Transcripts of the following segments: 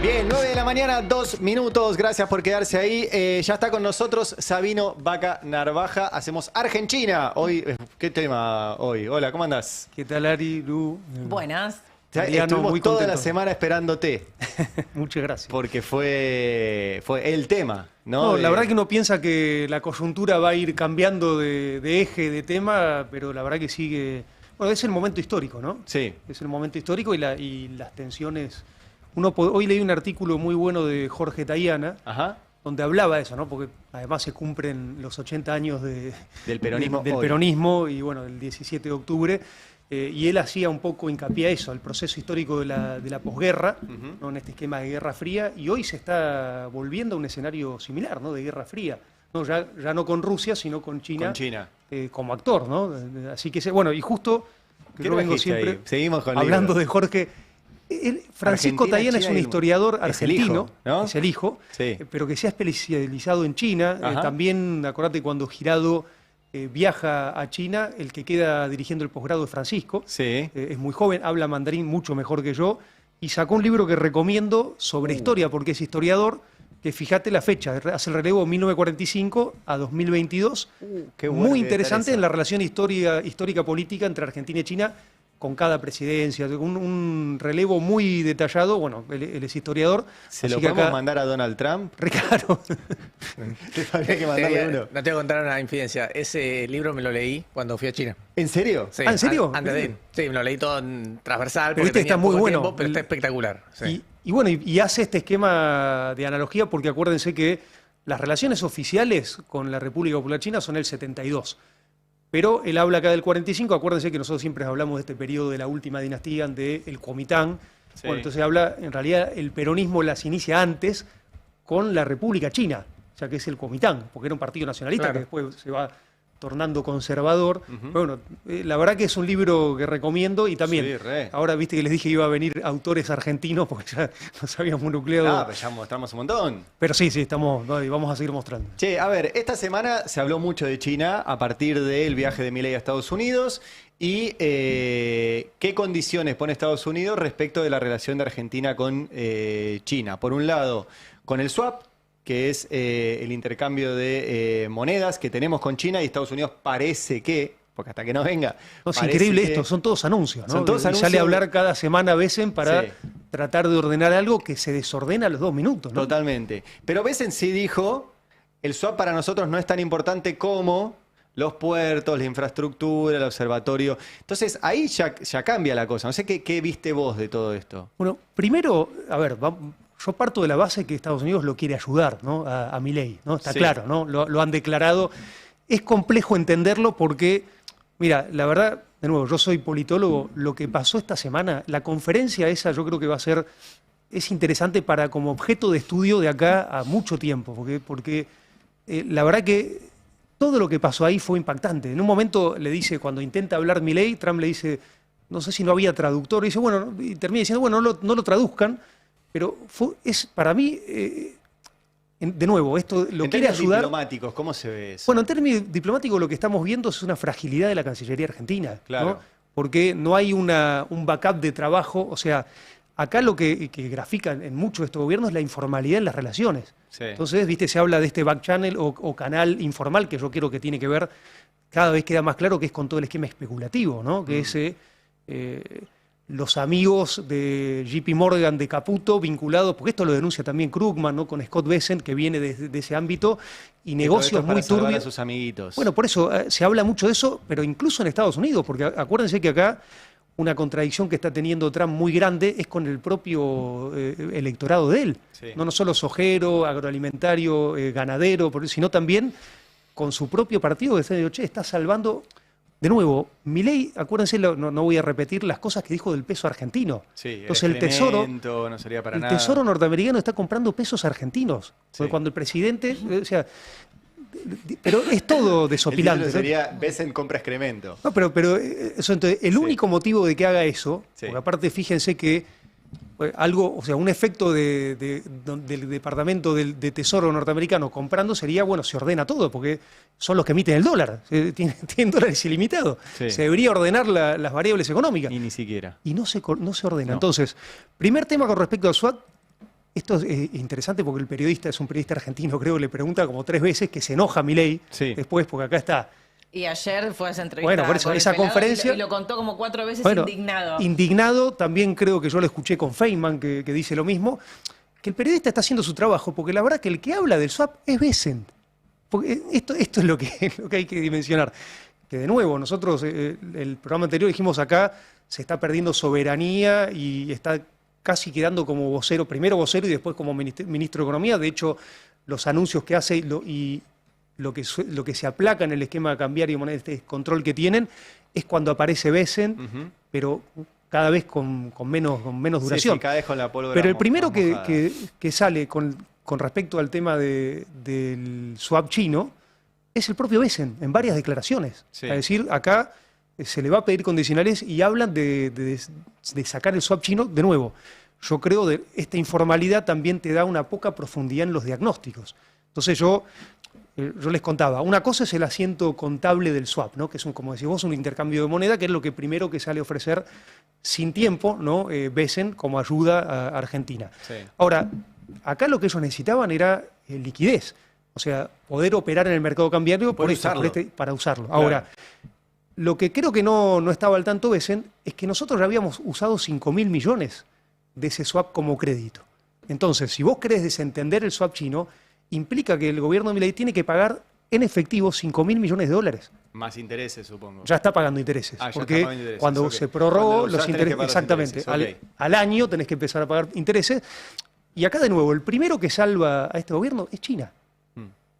Bien, 9 de la mañana, 2 minutos. Gracias por quedarse ahí. Ya está con nosotros Sabino Vaca Narvaja. Hacemos Argentina. Hoy, ¿qué tema hoy? Hola, ¿cómo andás? ¿Qué tal, Ari, Lu? Buenas. Estuvimos muy toda contento. la semana esperándote. Muchas gracias. Porque fue el tema, ¿no? No, la verdad que uno piensa que la coyuntura va a ir cambiando de eje, de tema, pero la verdad que sigue... Bueno, es el momento histórico, ¿no? Sí. Es el momento histórico y las tensiones... Hoy leí un artículo muy bueno de Jorge Tayana, Ajá. donde hablaba de eso, ¿no? Porque además se cumplen los 80 años Del peronismo del hoy. peronismo y bueno, el 17 de octubre. Y él hacía un poco hincapié a eso, al proceso histórico de la posguerra, ¿no? En este esquema de Guerra Fría, y hoy se está volviendo a un escenario similar, ¿no? De Guerra Fría. No, ya no con Rusia, sino con China, Con China. como actor, ¿no? Así que, bueno, y justo que ¿Qué yo vengo trajiste siempre ahí? Seguimos con hablando libros. de Jorge. Francisco Argentina, Tayana es China un y el- historiador es el argentino, hijo, ¿no? es el hijo, Sí. pero que se ha especializado en China. Ajá. También, acordate, cuando Girado viaja a China, el que queda dirigiendo el posgrado es Francisco. Sí. Es muy joven, habla mandarín mucho mejor que yo, y sacó un libro que recomiendo sobre historia, porque es historiador, que fíjate la fecha, hace el relevo 1945 a 2022. Qué bueno Muy que debe estar interesante eso. en la relación histórica política entre Argentina y China con cada presidencia, un relevo muy detallado. Bueno, él es historiador. ¿Se así lo que podemos acá, mandar a Donald Trump? Ricardo. Habría que mandarle uno. No te voy a contar una infidencia. Ese libro me lo leí cuando fui a China. ¿En serio? Sí, ¿en serio? Antes de ir. Sí, me lo leí todo en transversal. Pero porque este está tenía muy poco bueno. tiempo, pero está espectacular. Sí. Y bueno, y hace este esquema de analogía porque acuérdense que las relaciones oficiales con la República Popular China son el 72. Pero él habla acá del 45, acuérdense que nosotros siempre hablamos de este periodo de la última dinastía del Kuomintang. Sí. Bueno, entonces habla, en realidad el peronismo las inicia antes con la República China, ya que es el Kuomintang, porque era un partido nacionalista Claro. que después se va tornando conservador. Bueno, la verdad que es un libro que recomiendo y también, Sí, re. ahora viste que les dije que iba a venir autores argentinos porque ya nos habíamos nucleado. Ah, pero ya mostramos un montón. Pero sí, estamos, no, y vamos a seguir mostrando. Che, a ver, esta semana se habló mucho de China a partir del viaje de Milei a Estados Unidos y qué condiciones pone Estados Unidos respecto de la relación de Argentina con China. Por un lado, con el swap, que es el intercambio de monedas que tenemos con China, y Estados Unidos parece que, porque hasta que no venga... No, es parece increíble que- esto, son todos anuncios, ¿no? Son todos Y anuncios. sale a hablar cada semana a veces para Sí. tratar de ordenar algo que se desordena a los 2 minutos, ¿no? Totalmente. Pero Besen sí dijo, el swap para nosotros no es tan importante como los puertos, la infraestructura, el observatorio. Entonces ahí ya cambia la cosa. No sé qué viste vos de todo esto. Bueno, primero, a ver, yo parto de la base que Estados Unidos lo quiere ayudar, ¿no? A Milei, ¿no? Está Sí. claro, ¿no? Lo han declarado. Es complejo entenderlo porque, mira, la verdad, de nuevo, yo soy politólogo, lo que pasó esta semana, la conferencia esa yo creo que va a ser, es interesante para como objeto de estudio de acá a mucho tiempo, porque la verdad que todo lo que pasó ahí fue impactante. En un momento le dice, cuando intenta hablar Milei, Trump le dice, no sé si no había traductor, y dice, bueno, y termina diciendo, bueno, no lo traduzcan, pero es para mí, de nuevo, esto lo En quiere términos ayudar. diplomáticos, ¿cómo se ve eso? Bueno, en términos diplomáticos lo que estamos viendo es una fragilidad de la Cancillería Argentina, Claro. ¿no? Porque no hay un backup de trabajo, o sea, acá lo que grafican en mucho de este gobierno es la informalidad en las relaciones. Sí. Entonces, viste, se habla de este back channel o canal informal que yo creo que tiene que ver, cada vez queda más claro que es con todo el esquema especulativo, ¿no? Que es los amigos de JP Morgan de Caputo vinculados, porque esto lo denuncia también Krugman, ¿no? Con Scott Bessent, que viene de ese ámbito, y Que todo esto negocios es para muy salvar a turbios. sus amiguitos. Bueno, por eso se habla mucho de eso, pero incluso en Estados Unidos, porque acuérdense que acá una contradicción que está teniendo Trump muy grande es con el propio electorado de él. Sí. No solo sojero, agroalimentario, ganadero, sino también con su propio partido que está diciendo, che, está salvando. De nuevo, Milei, acuérdense, no voy a repetir las cosas que dijo del peso argentino. Sí, Entonces el tesoro, excremento no sería para el nada. tesoro norteamericano está comprando pesos argentinos. Porque Sí. cuando el presidente, o sea, pero es todo El desopilante. título ¿no? sería Besen compra excremento. No, pero eso, entonces, el Sí. único motivo de que haga eso, Sí. porque aparte fíjense que algo, o sea, un efecto del Departamento de Tesoro norteamericano comprando sería, bueno, se ordena todo, porque son los que emiten el dólar, tienen dólares ilimitados. Sí. Se debería ordenar las variables económicas. Y ni siquiera. Y no se ordena. No. Entonces, primer tema con respecto al SWAT, esto es interesante porque el periodista es un periodista argentino, creo, le pregunta como 3 veces que se enoja Milei después, porque acá está. Y ayer fue a esa entrevista. Bueno, por eso, con el esa pelado conferencia. Y lo contó como 4 veces indignado. Indignado, también creo que yo lo escuché con Feynman, que dice lo mismo, que el periodista está haciendo su trabajo, porque la verdad que el que habla del swap es Bessent. Porque esto es lo que hay que dimensionar. Que de nuevo, nosotros, el programa anterior dijimos acá, se está perdiendo soberanía y está casi quedando como vocero, primero vocero y después como ministro de Economía. De hecho, los anuncios que hace y lo que se aplaca en el esquema cambiario, este control que tienen, es cuando aparece Bessent, pero cada vez con menos duración. Sí, cada vez con la pólvora. Pero el primero que sale con respecto al tema del swap chino es el propio Bessent, en varias declaraciones. Sí. Es decir, acá se le va a pedir condicionales y hablan de sacar el swap chino de nuevo. Yo creo que esta informalidad también te da una poca profundidad en los diagnósticos. Entonces yo les contaba, una cosa es el asiento contable del swap, ¿no? Que es, como decís vos, un intercambio de moneda, que es lo que primero que sale a ofrecer sin tiempo, ¿no? Bessent como ayuda a Argentina. Sí. Ahora, acá lo que ellos necesitaban era liquidez, o sea, poder operar en el mercado cambiario para usarlo. Claro. Ahora, lo que creo que no estaba al tanto Bessent es que nosotros ya habíamos usado 5.000 millones de ese swap como crédito. Entonces, si vos querés desentender el swap chino, implica que el gobierno de Milei tiene que pagar en efectivo 5.000 millones de dólares. Más intereses, supongo. Ya está pagando intereses. Porque cuando se prorrogó los intereses, exactamente, al año tenés que empezar a pagar intereses. Y acá de nuevo, el primero que salva a este gobierno es China.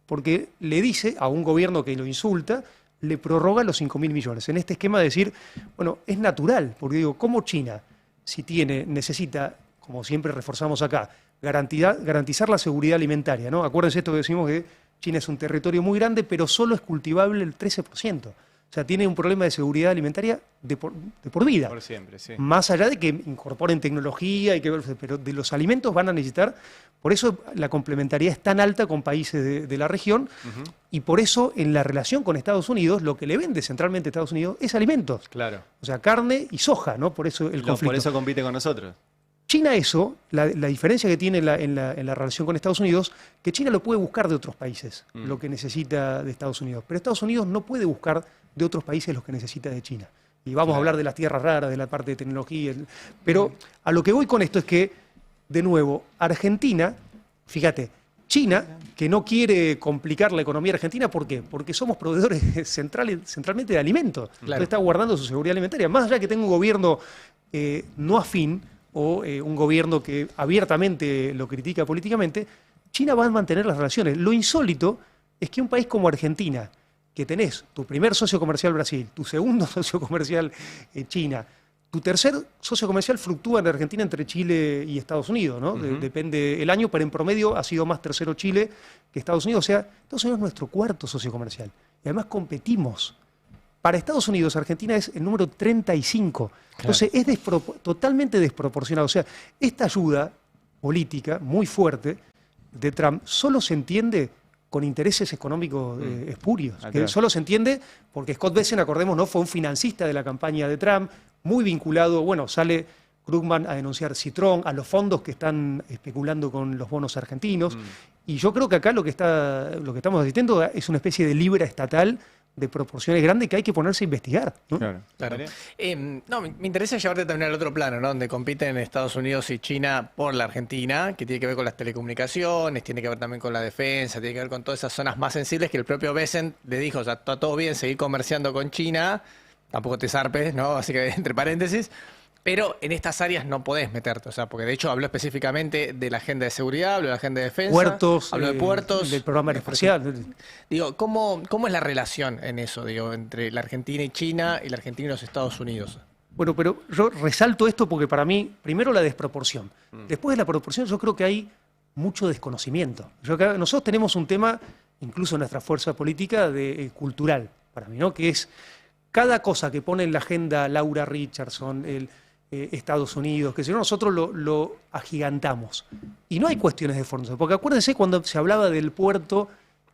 Porque le dice a un gobierno que lo insulta, le prorroga los 5.000 millones. En este esquema de decir, bueno, es natural, porque digo, ¿cómo China, si necesita, como siempre reforzamos acá, garantizar la seguridad alimentaria, ¿no? Acuérdense esto que decimos que China es un territorio muy grande, pero solo es cultivable el 13%. O sea, tiene un problema de seguridad alimentaria de por vida. Por siempre, sí. Más allá de que incorporen tecnología, pero de los alimentos van a necesitar. Por eso la complementariedad es tan alta con países de la región, y por eso en la relación con Estados Unidos, lo que le vende centralmente a Estados Unidos es alimentos. Claro. O sea, carne y soja, ¿no? Por eso el conflicto. Por eso compite con nosotros. China la diferencia que tiene en la relación con Estados Unidos, que China lo puede buscar de otros países, lo que necesita de Estados Unidos. Pero Estados Unidos no puede buscar de otros países lo que necesita de China. Y vamos a hablar de las tierras raras, de la parte de tecnología. Pero a lo que voy con esto es que, de nuevo, Argentina, fíjate, China, que no quiere complicar la economía argentina, ¿por qué? Porque somos proveedores centralmente de alimentos. Claro. Entonces está guardando su seguridad alimentaria. Más allá que tenga un gobierno no afín, o un gobierno que abiertamente lo critica políticamente, China va a mantener las relaciones. Lo insólito es que un país como Argentina, que tenés tu primer socio comercial Brasil, tu segundo socio comercial China, tu tercer socio comercial fluctúa en Argentina entre Chile y Estados Unidos, ¿no? Depende el año, pero en promedio ha sido más tercero Chile que Estados Unidos. O sea, Estados Unidos es nuestro cuarto socio comercial. Y además competimos. Para Estados Unidos, Argentina es el número 35. Entonces, es totalmente desproporcionado. O sea, esta ayuda política muy fuerte de Trump solo se entiende con intereses económicos espurios. Que solo se entiende porque Scott Bessent, acordemos, ¿no? Fue un financista de la campaña de Trump, muy vinculado, bueno, sale Krugman a denunciar Citrón, a los fondos que están especulando con los bonos argentinos. Y yo creo que acá lo que estamos asistiendo es una especie de libra estatal de proporciones grandes que hay que ponerse a investigar, ¿no? Claro. No, me interesa llevarte también al otro plano, ¿no? Donde compiten Estados Unidos y China por la Argentina, que tiene que ver con las telecomunicaciones, tiene que ver también con la defensa, tiene que ver con todas esas zonas más sensibles que el propio Bessent le dijo, o sea, está todo bien seguir comerciando con China, tampoco te zarpes, ¿no? Así que entre paréntesis. Pero en estas áreas no podés meterte, o sea, porque de hecho habló específicamente de la agenda de seguridad, habló de la agenda de defensa, habló de puertos, del programa aeroespacial. Digo, ¿cómo es la relación en eso, digo, entre la Argentina y China y la Argentina y los Estados Unidos? Bueno, pero yo resalto esto porque para mí, primero la desproporción. Después de la proporción yo creo que hay mucho desconocimiento. Nosotros tenemos un tema, incluso en nuestra fuerza política, cultural, para mí, ¿no? Que es cada cosa que pone en la agenda Laura Richardson, Estados Unidos, que si no nosotros lo agigantamos. Y no hay cuestiones de fondo, porque acuérdense cuando se hablaba del puerto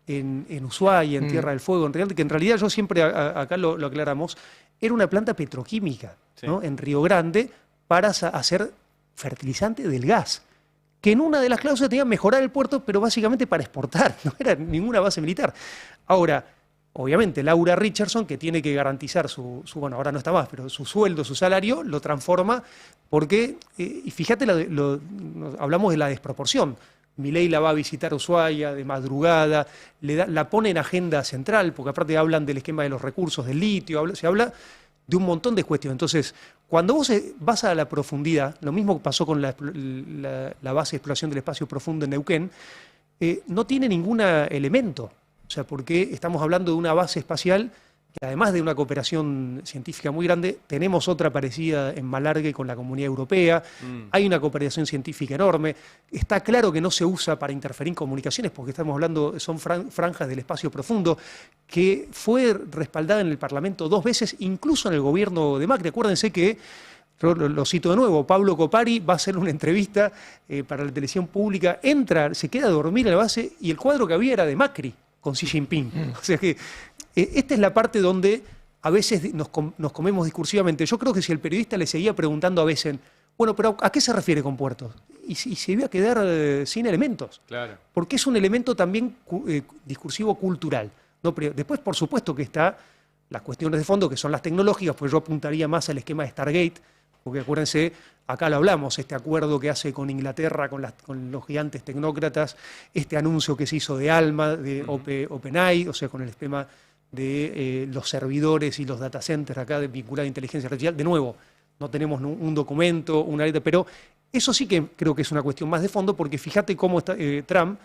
en Ushuaia, en Tierra del Fuego, que en realidad yo siempre acá lo aclaramos, era una planta petroquímica, ¿no? En Río Grande para hacer fertilizante del gas. que en una de las cláusulas tenía mejorar el puerto, pero básicamente para exportar, no era ninguna base militar. Ahora, obviamente, Laura Richardson, que tiene que garantizar bueno, ahora no está más, pero su sueldo, su salario, lo transforma porque, y fíjate, hablamos de la desproporción. Milei la va a visitar a Ushuaia de madrugada, la pone en agenda central, porque aparte hablan del esquema de los recursos, del litio, se habla de un montón de cuestiones. Entonces, cuando vos vas a la profundidad, lo mismo pasó con la base de exploración del espacio profundo en Neuquén, no tiene ningún elemento. O sea, porque estamos hablando de una base espacial que además de una cooperación científica muy grande, tenemos otra parecida en Malargüe con la Comunidad Europea, hay una cooperación científica enorme, está claro que no se usa para interferir en comunicaciones, porque estamos hablando, son franjas del espacio profundo, que fue respaldada en el Parlamento 2 veces, incluso en el gobierno de Macri. Acuérdense que, yo lo cito de nuevo, Pablo Copari va a hacer una entrevista para la televisión pública, entra, se queda a dormir en la base y el cuadro que había era de Macri con Xi Jinping. O sea que esta es la parte donde a veces nos comemos discursivamente. Yo creo que si el periodista le seguía preguntando a veces, bueno, pero ¿a qué se refiere con puertos? Y se iba a quedar sin elementos. Claro. Porque es un elemento también discursivo cultural. ¿No? Después, por supuesto, que está las cuestiones de fondo, que son las tecnológicas, pues yo apuntaría más al esquema de Stargate, porque acuérdense, acá lo hablamos, este acuerdo que hace con Inglaterra, con los gigantes tecnócratas, este anuncio que se hizo de ALMA, de OpenAI, o sea, con el esquema de los servidores y los data centers acá vinculados a inteligencia artificial. De nuevo, no tenemos un documento, una letra, pero eso sí que creo que es una cuestión más de fondo, porque fíjate cómo Trump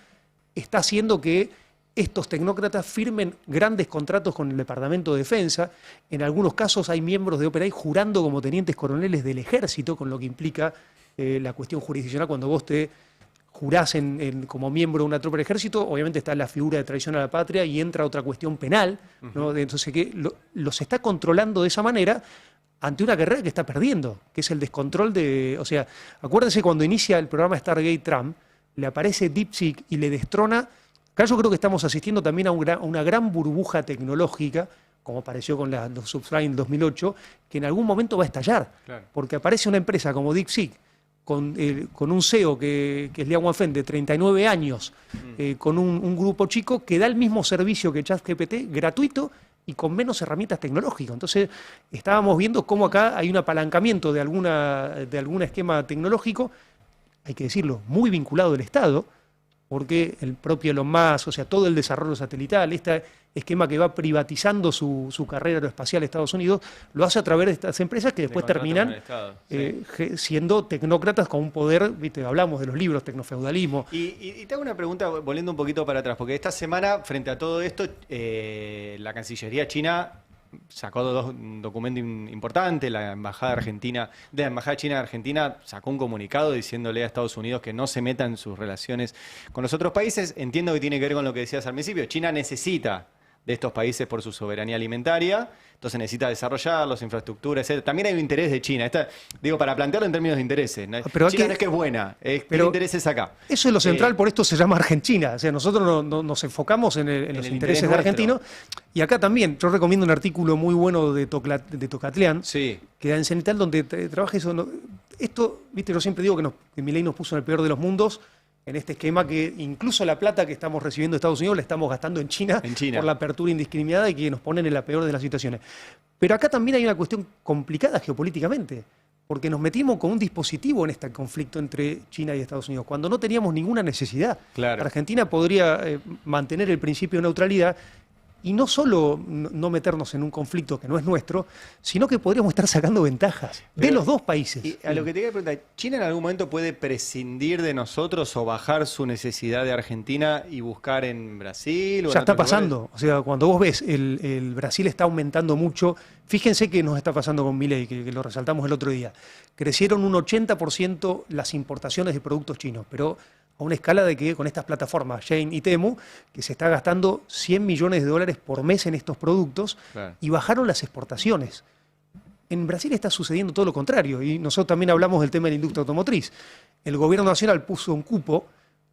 está haciendo que estos tecnócratas firmen grandes contratos con el Departamento de Defensa. En algunos casos hay miembros de OpenAI jurando como tenientes coroneles del ejército, con lo que implica la cuestión jurisdiccional. Cuando vos te jurás como miembro de una tropa del ejército, obviamente está la figura de traición a la patria y entra otra cuestión penal, ¿no? Entonces, que los está controlando de esa manera ante una carrera que está perdiendo, que es el descontrol de... O sea, acuérdense cuando inicia el programa Stargate Trump, le aparece DeepSeek y le destrona. Acá yo creo que estamos asistiendo también a una gran burbuja tecnológica, como apareció con los subprimes en 2008, que en algún momento va a estallar, claro. Porque aparece una empresa como DeepSeek, con un CEO que es Liang Wanfeng, de 39 años, con un grupo chico que da el mismo servicio que ChatGPT, gratuito y con menos herramientas tecnológicas. Entonces, estábamos viendo cómo acá hay un apalancamiento de algún esquema tecnológico, hay que decirlo, muy vinculado al Estado, porque el propio Elon Musk, o sea, todo el desarrollo satelital, este esquema que va privatizando su carrera aeroespacial a Estados Unidos, lo hace a través de estas empresas que después terminan siendo tecnócratas con un poder, ¿viste? Hablamos de los libros, tecnofeudalismo. Y te hago una pregunta, volviendo un poquito para atrás, porque esta semana, frente a todo esto, la Cancillería china sacó dos documentos importantes. La Embajada China de Argentina sacó un comunicado diciéndole a Estados Unidos que no se meta en sus relaciones con los otros países. Entiendo que tiene que ver con lo que decías al principio. China necesita de estos países por su soberanía alimentaria, entonces necesita desarrollarlos, infraestructura, etc. También hay un interés de China. Digo, para plantearlo en términos de intereses. Pero China no es que es buena, ¿qué intereses acá? Eso es lo central, por esto se llama Argentina. O sea, nosotros nos enfocamos en los intereses de argentinos. Y acá también, yo recomiendo un artículo muy bueno de Tocatlián, que da en Cenital, donde trabaja eso. Esto, viste, yo siempre digo que Milei nos puso en el peor de los mundos, en este esquema que incluso la plata que estamos recibiendo de Estados Unidos la estamos gastando en China por la apertura indiscriminada y que nos ponen en la peor de las situaciones. Pero acá también hay una cuestión complicada geopolíticamente, porque nos metimos con un dispositivo en este conflicto entre China y Estados Unidos, cuando no teníamos ninguna necesidad. Claro. Argentina podría mantener el principio de neutralidad y no solo no meternos en un conflicto que no es nuestro, sino que podríamos estar sacando ventajas de los dos países. Y a lo que te quería preguntar, ¿China en algún momento puede prescindir de nosotros o bajar su necesidad de Argentina y buscar en Brasil? Ya está pasando. O sea, cuando vos ves, el Brasil está aumentando mucho. Fíjense que nos está pasando con Milei, que lo resaltamos el otro día. Crecieron un 80% las importaciones de productos chinos, pero a una escala de que con estas plataformas, Shein y Temu, que se está gastando $100 millones por mes en estos productos, claro. Y bajaron las exportaciones. En Brasil está sucediendo todo lo contrario, y nosotros también hablamos del tema de la industria automotriz. El gobierno nacional puso un cupo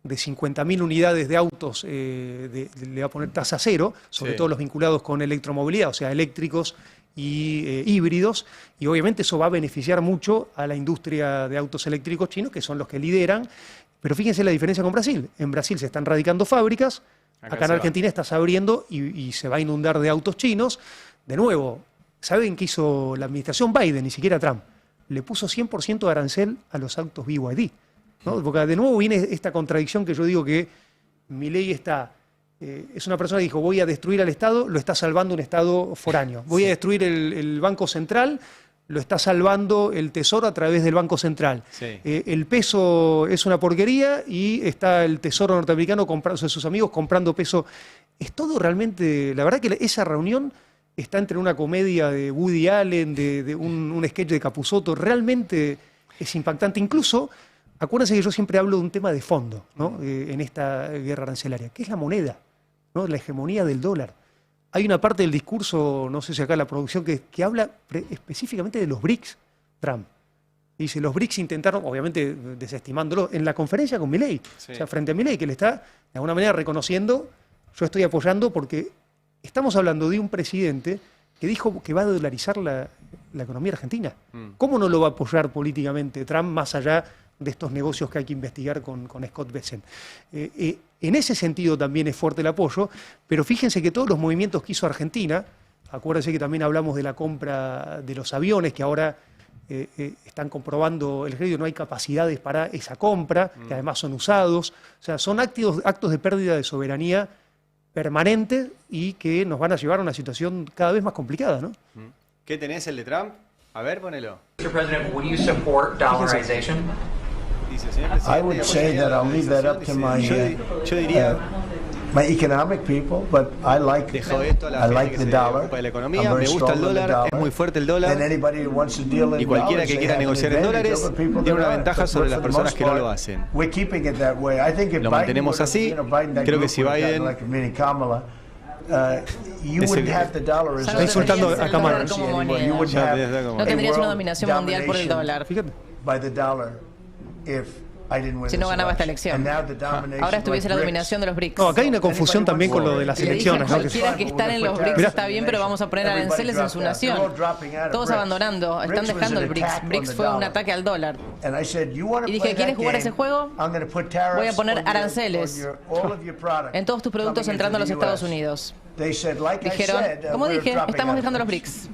de 50.000 unidades de autos, le va a poner tasa cero, sobre todo los vinculados con electromovilidad, o sea, eléctricos y híbridos, y obviamente eso va a beneficiar mucho a la industria de autos eléctricos chinos, que son los que lideran. Pero fíjense la diferencia con Brasil. En Brasil se están radicando fábricas, acá en Argentina estás abriendo y se va a inundar de autos chinos. De nuevo, ¿saben qué hizo la administración Biden, ni siquiera Trump? Le puso 100% de arancel a los autos BYD, ¿no? Porque de nuevo viene esta contradicción que yo digo que Milei es una persona que dijo, voy a destruir al Estado, lo está salvando un Estado foráneo. Voy a destruir el Banco Central, lo está salvando el Tesoro a través del Banco Central. Sí. El peso es una porquería y está el Tesoro norteamericano, o sea, sus amigos comprando peso. Es todo realmente, la verdad que esa reunión está entre una comedia de Woody Allen, de un sketch de Capusotto, realmente es impactante. Incluso, acuérdense que yo siempre hablo de un tema de fondo, ¿no? En esta guerra arancelaria, que es la moneda, ¿no? La hegemonía del dólar. Hay una parte del discurso, no sé si acá la producción, que habla específicamente de los BRICS, Trump. Dice, los BRICS intentaron, obviamente desestimándolo, en la conferencia con Milei, sí. O sea, frente a Milei, que le está de alguna manera reconociendo, yo estoy apoyando porque estamos hablando de un presidente que dijo que va a dolarizar la economía argentina. ¿Cómo no lo va a apoyar políticamente Trump más allá de estos negocios que hay que investigar con Scott Bessent? En ese sentido también es fuerte el apoyo, pero fíjense que todos los movimientos que hizo Argentina, acuérdense que también hablamos de la compra de los aviones, que ahora están comprobando el crédito, no hay capacidades para esa compra, que además son usados, o sea, son actos de pérdida de soberanía permanente y que nos van a llevar a una situación cada vez más complicada, ¿no? ¿Qué tenés el de Trump? A ver, ponelo. Mr. President, would you support dollarization? Dice, señor presidente, I would say that I'll leave that up to my yo diría, my economic people, but I like dejo esto a la I gente like que the se dollar. ocupa de la I'm economía, very me gusta el strong on the dólar, es muy fuerte el dólar. And anybody who wants to deal in Y cualquiera dollars, que they quiera have an negociar en advantage dólares over people tiene una that ventaja aren't. sobre But las for the personas most que no lo part, hacen. We're keeping it that way. I think if Lo Biden mantenemos would've, así. Biden, that Creo que group si would've gotten Biden- like a mini Kamala, you Ese- wouldn't have the dollar as Está insultando a Kamala. como anymore. moneda. You wouldn't Ya, have ya, como- No a tendrías una world dominación mundial por el domination dólar. Fíjate. by the dollar if I didn't win Si no this ganaba esta election. elección. And now the domination, Ahora estuviese la like dominación de los BRICS. No, acá hay una confusión también con lo de las Le dije a elecciones, ¿no? Que- cualquiera que están en los BRICS Mirá. está bien, pero vamos a poner aranceles en su nación. Todos abandonando, están dejando el BRICS. BRICS fue un ataque al dólar. Y dije, ¿quieres jugar ese juego? Voy a poner aranceles en todos tus productos entrando a los Estados Unidos. Dijeron, como dije, estamos dejando los BRICS.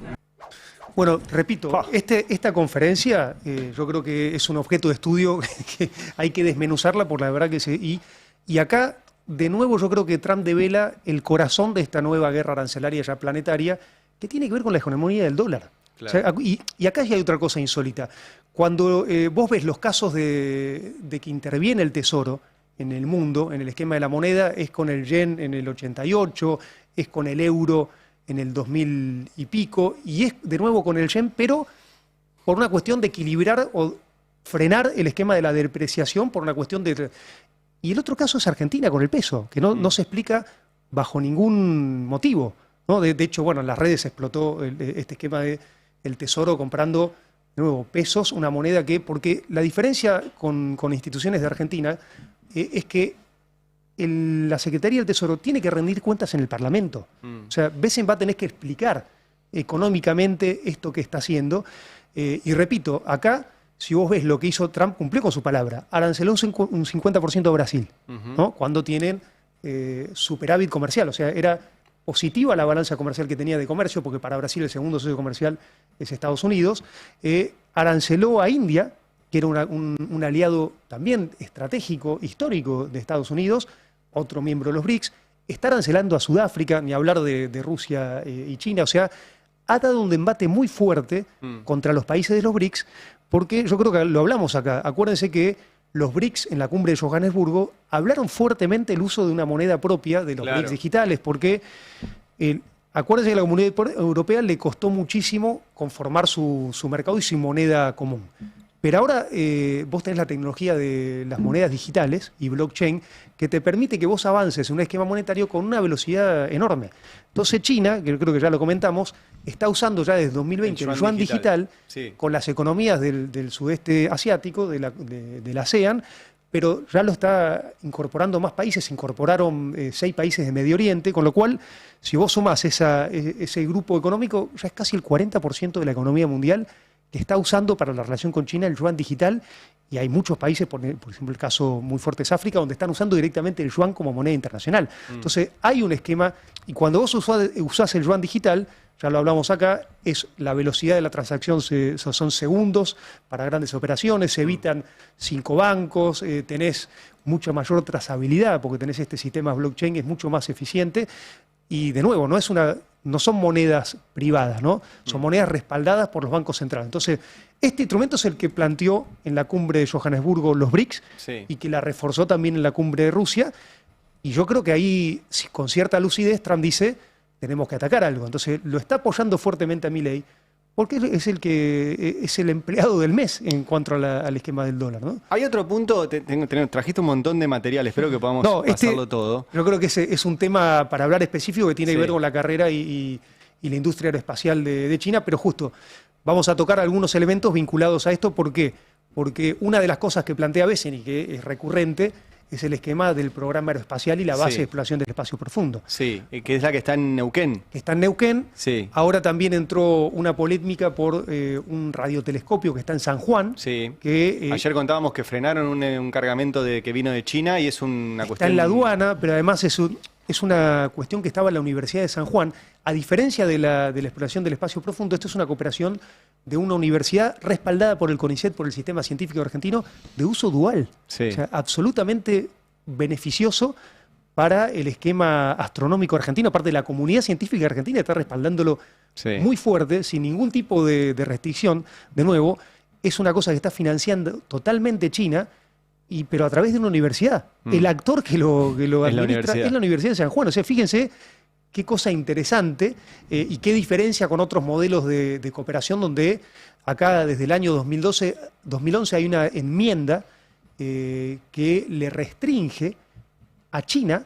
Bueno, repito, esta conferencia yo creo que es un objeto de estudio que hay que desmenuzarla por la verdad que y acá, de nuevo, yo creo que Trump devela el corazón de esta nueva guerra arancelaria ya planetaria que tiene que ver con la hegemonía del dólar. Claro. O sea, y acá sí hay otra cosa insólita. Cuando vos ves los casos de que interviene el Tesoro en el mundo, en el esquema de la moneda, es con el yen en el 88, es con el euro en el 2000 y pico, y es de nuevo con el yen, pero por una cuestión de equilibrar o frenar el esquema de la depreciación, por una cuestión de... Y el otro caso es Argentina con el peso, que no se explica bajo ningún motivo, ¿no? De hecho, bueno, en las redes explotó este esquema del Tesoro comprando, de nuevo, pesos, una moneda que... Porque la diferencia con instituciones de Argentina es que la Secretaría del Tesoro tiene que rendir cuentas en el Parlamento. O sea, Bessent va a tener que explicar económicamente esto que está haciendo. Y repito, acá, si vos ves lo que hizo Trump, cumplió con su palabra. Aranceló un 50% a Brasil, ¿no? Cuando tienen superávit comercial. O sea, era positiva la balanza comercial que tenía de comercio, porque para Brasil el segundo socio comercial es Estados Unidos. Aranceló a India, que era un aliado también estratégico, histórico de Estados Unidos, otro miembro de los BRICS, está arancelando a Sudáfrica, ni hablar de Rusia y China, o sea, ha dado un embate muy fuerte contra los países de los BRICS, porque yo creo que lo hablamos acá, acuérdense que los BRICS en la cumbre de Johannesburgo hablaron fuertemente el uso de una moneda propia de los Claro. BRICS digitales, porque acuérdense que a la Comunidad Europea le costó muchísimo conformar su mercado y su moneda común. Pero ahora vos tenés la tecnología de las monedas digitales y blockchain que te permite que vos avances en un esquema monetario con una velocidad enorme. Entonces China, que creo que ya lo comentamos, está usando ya desde 2020 el yuan digital Sí. con las economías del sudeste asiático, de la ASEAN, pero ya lo está incorporando más países, se incorporaron 6 países de Medio Oriente, con lo cual, si vos sumás ese grupo económico, ya es casi el 40% de la economía mundial que está usando para la relación con China el yuan digital, Y hay muchos países, por ejemplo el caso muy fuerte es África, donde están usando directamente el yuan como moneda internacional. Entonces hay un esquema, y cuando vos usás el yuan digital, ya lo hablamos acá, es la velocidad de la transacción, son segundos para grandes operaciones, se evitan 5 bancos, tenés mucha mayor trazabilidad porque tenés este sistema blockchain que es mucho más eficiente. Y de nuevo, no son monedas privadas, ¿no? Son monedas respaldadas por los bancos centrales. Entonces, este instrumento es el que planteó en la cumbre de Johannesburgo los BRICS y que la reforzó también en la cumbre de Rusia. Y yo creo que ahí, con cierta lucidez, Trump dice, tenemos que atacar algo. Entonces, lo está apoyando fuertemente a Milei porque es el empleado del mes en cuanto al esquema del dólar, ¿no? Hay otro punto, trajiste un montón de material, espero que podamos pasarlo todo. Yo creo que es un tema para hablar específico que tiene que ver con la carrera y la industria aeroespacial de China, pero justo vamos a tocar algunos elementos vinculados a esto. ¿Por qué? Porque una de las cosas que plantea Bessent y que es recurrente es el esquema del programa aeroespacial y la base de exploración del espacio profundo. Sí, que es la que está en Neuquén. Está en Neuquén. Sí. Ahora también entró una polémica por un radiotelescopio que está en San Juan. Sí. Que, ayer contábamos que frenaron un cargamento que vino de China y es una cuestión... Está en la aduana, pero además es una cuestión que estaba en la Universidad de San Juan. A diferencia de la exploración del espacio profundo, esto es una cooperación de una universidad respaldada por el CONICET, por el Sistema Científico Argentino, de uso dual. Sí. O sea, absolutamente beneficioso para el esquema astronómico argentino. Aparte, la comunidad científica argentina está respaldándolo muy fuerte, sin ningún tipo de restricción. De nuevo, es una cosa que está financiando totalmente China, pero a través de una universidad. El actor que lo administra es la Universidad de San Juan. O sea, fíjense qué cosa interesante y qué diferencia con otros modelos de cooperación donde acá desde el año 2011 hay una enmienda que le restringe a China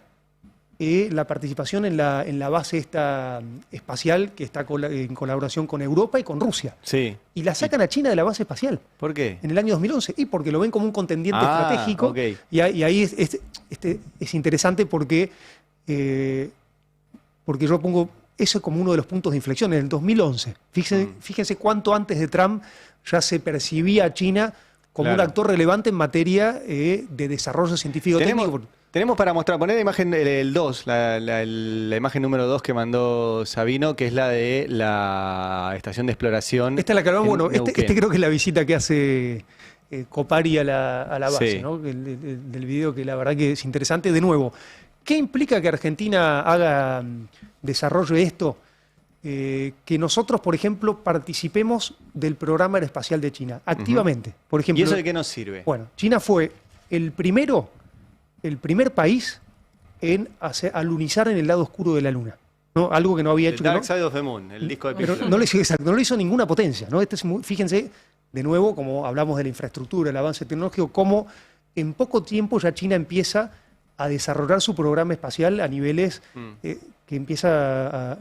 la participación en la base esta espacial que está en colaboración con Europa y con Rusia. Sí. Y la sacan a China de la base espacial. ¿Por qué? En el año 2011. Y porque lo ven como un contendiente estratégico. Okay. Y ahí es interesante porque yo pongo eso como uno de los puntos de inflexión. En el 2011, fíjense cuánto antes de Trump ya se percibía a China como un actor relevante en materia de desarrollo científico técnico. Tenemos para mostrar, poner la imagen el 2, la imagen número 2 que mandó Sabino, que es la de la estación de exploración. Esta es la que hablamos, bueno, este creo que es la visita que hace Copari a la base, ¿no? Del video, que la verdad que es interesante. De nuevo, ¿qué implica que Argentina haga desarrollo de esto? Que nosotros, por ejemplo, participemos del programa aeroespacial de China, activamente. Por ejemplo, ¿y eso de qué nos sirve? Bueno, China fue el primer país en alunizar en el lado oscuro de la Luna, ¿no? Algo que no había hecho. Dark Side of the Moon, el disco de pero no lo hizo ninguna potencia, ¿no? Fíjense, de nuevo, como hablamos de la infraestructura, el avance tecnológico, cómo en poco tiempo ya China empieza a desarrollar su programa espacial a niveles que empieza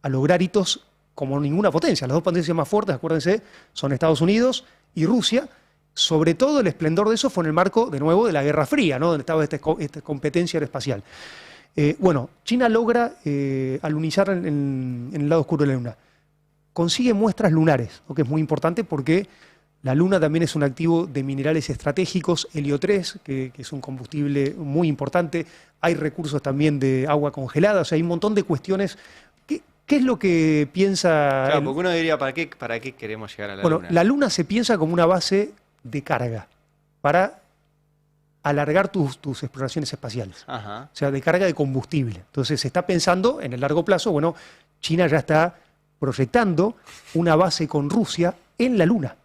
a lograr hitos como ninguna potencia. Las dos potencias más fuertes, acuérdense, son Estados Unidos y Rusia. Sobre todo el esplendor de eso fue en el marco, de nuevo, de la Guerra Fría, ¿no? Donde estaba esta competencia aeroespacial. Bueno, China logra alunizar en el lado oscuro de la Luna. Consigue muestras lunares, lo que es muy importante porque la Luna también es un activo de minerales estratégicos, helio 3, que es un combustible muy importante. Hay recursos también de agua congelada, o sea, hay un montón de cuestiones. ¿Qué es lo que piensa? Claro, porque uno diría, ¿para qué queremos llegar a la Luna? Bueno, la Luna se piensa como una base de carga para alargar tus exploraciones espaciales. Ajá. O sea, de carga de combustible. Entonces se está pensando en el largo plazo, bueno, China ya está proyectando una base con Rusia en la Luna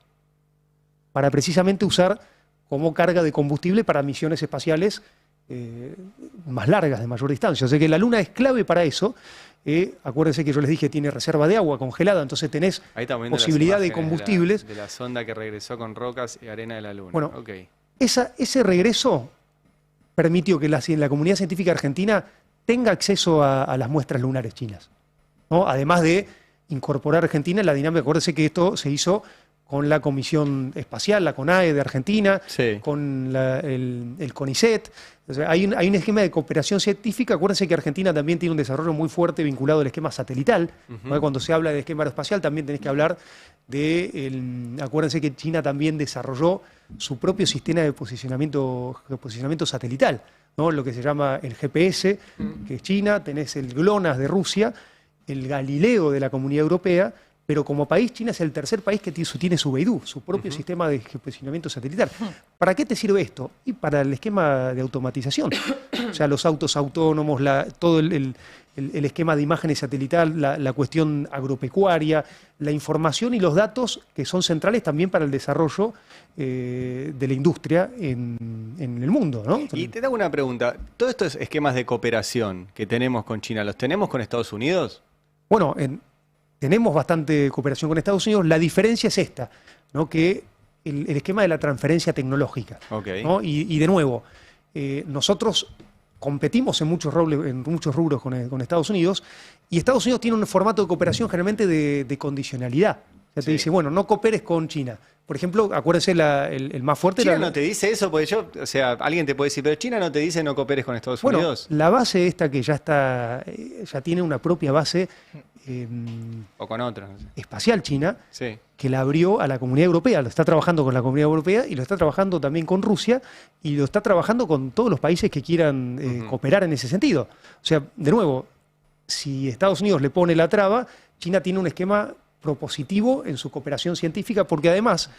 para precisamente usar como carga de combustible para misiones espaciales más largas, de mayor distancia. O sea que la Luna es clave para eso. Acuérdense que yo les dije, tiene reserva de agua congelada, entonces tenés posibilidad de combustibles. De la sonda que regresó con rocas y arena de la Luna. Bueno, ese regreso permitió que la comunidad científica argentina tenga acceso a las muestras lunares chinas, ¿no? Además de incorporar a Argentina en la dinámica. Acuérdense que esto se hizo con la Comisión Espacial, la CONAE de Argentina, Sí. con el CONICET. O sea, hay un esquema de cooperación científica. Acuérdense que Argentina también tiene un desarrollo muy fuerte vinculado al esquema satelital. ¿No? Cuando se habla del esquema aeroespacial también tenés que hablar acuérdense que China también desarrolló su propio sistema de posicionamiento satelital, ¿no? Lo que se llama el GPS, que es China, tenés el GLONASS de Rusia, el Galileo de la Comunidad Europea, pero como país, China es el tercer país que tiene su Beidou, su propio sistema de posicionamiento satelital. ¿Para qué te sirve esto? Y para el esquema de automatización. O sea, los autos autónomos, todo el esquema de imágenes satelital, la cuestión agropecuaria, la información y los datos que son centrales también para el desarrollo de la industria en el mundo, ¿no? Y te hago una pregunta. ¿Todos estos esquemas de cooperación que tenemos con China, los tenemos con Estados Unidos? Bueno, tenemos bastante cooperación con Estados Unidos. La diferencia es esta, ¿no? Que el esquema de la transferencia tecnológica. Okay. ¿No? Y de nuevo, nosotros competimos en muchos rubros con Estados Unidos, y Estados Unidos tiene un formato de cooperación generalmente de condicionalidad. O sea, te dice, bueno, no cooperes con China. Por ejemplo, acuérdense el más fuerte... ¿China no te dice eso? Porque alguien te puede decir, pero China no te dice no cooperes con Estados Unidos. La base esta que ya tiene una propia base... o con otra. No sé. Espacial China, Sí. que la abrió a la Comunidad Europea. Lo está trabajando con la Comunidad Europea y lo está trabajando también con Rusia y lo está trabajando con todos los países que quieran cooperar en ese sentido. O sea, de nuevo, si Estados Unidos le pone la traba, China tiene un esquema propositivo en su cooperación científica, porque además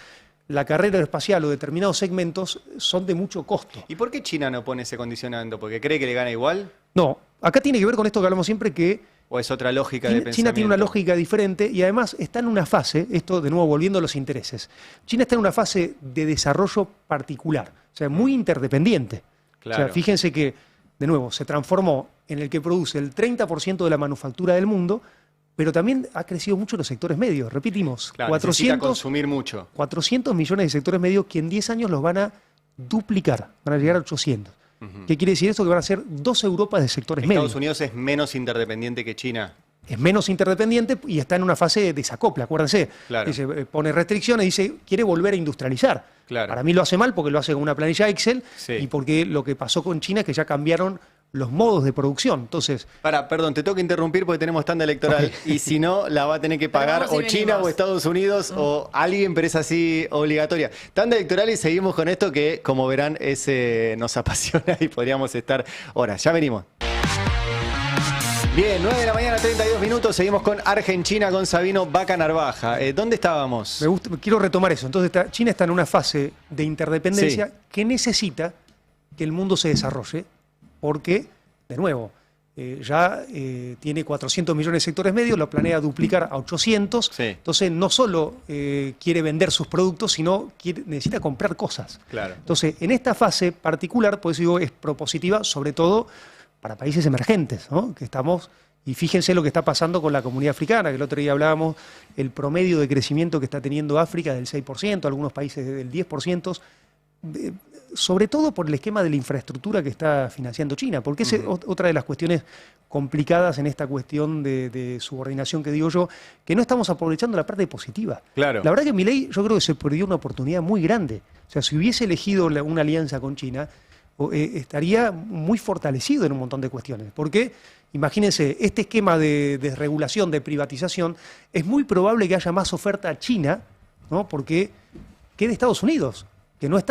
la carrera espacial o determinados segmentos son de mucho costo. ¿Y por qué China no pone ese condicionamiento? ¿Porque cree que le gana igual? No, acá tiene que ver con esto que hablamos siempre, que ¿O es otra lógica de pensamiento? China tiene una lógica diferente y además está en una fase, esto de nuevo volviendo a los intereses, China está en una fase de desarrollo particular, o sea, muy interdependiente. Claro. O sea, fíjense que, de nuevo, se transformó en el que produce el 30% de la manufactura del mundo, pero también ha crecido mucho los sectores medios. Repetimos, Claro, necesita consumir mucho. 400 millones de sectores medios que en 10 años los van a duplicar, van a llegar a 800. ¿Qué quiere decir esto? Que van a ser 2 Europas de sectores medios. Estados Unidos es menos interdependiente que China. Es menos interdependiente y está en una fase de desacople, acuérdense. Claro. Dice, pone restricciones, dice, quiere volver a industrializar. Claro. Para mí lo hace mal porque lo hace con una planilla Excel Sí. y porque lo que pasó con China es que ya cambiaron los modos de producción. Entonces, Perdón, te tengo que interrumpir porque tenemos tanda electoral y si no, la va a tener que pagar Pero o vamos y China venimos. o Estados Unidos o alguien, pero es así obligatoria. Tanda electoral y seguimos con esto que, como verán, nos apasiona y podríamos estar horas. Ya venimos. Bien, 9 de la mañana, 32 minutos. Seguimos con Argentina, con Sabino Vaca Narvaja. ¿Dónde estábamos? quiero retomar eso. Entonces, China está en una fase de interdependencia Sí. que necesita que el mundo se desarrolle porque, de nuevo, ya tiene 400 millones de sectores medios, lo planea duplicar a 800. Sí. Entonces, no solo quiere vender sus productos, sino necesita comprar cosas. Claro. Entonces, en esta fase particular, por eso digo, es propositiva, sobre todo para países emergentes, ¿no? Que estamos, y fíjense lo que está pasando con la comunidad africana, que el otro día hablábamos, el promedio de crecimiento que está teniendo África del 6%, algunos países del 10%, sobre todo por el esquema de la infraestructura que está financiando China, porque es otra de las cuestiones complicadas en esta cuestión de subordinación que digo yo, que no estamos aprovechando la parte positiva. Claro. La verdad que Milei, yo creo que se perdió una oportunidad muy grande. O sea, si hubiese elegido una alianza con China, estaría muy fortalecido en un montón de cuestiones. Porque, imagínense, este esquema de desregulación, de privatización, es muy probable que haya más oferta a China, ¿no? Porque que de Estados Unidos, que no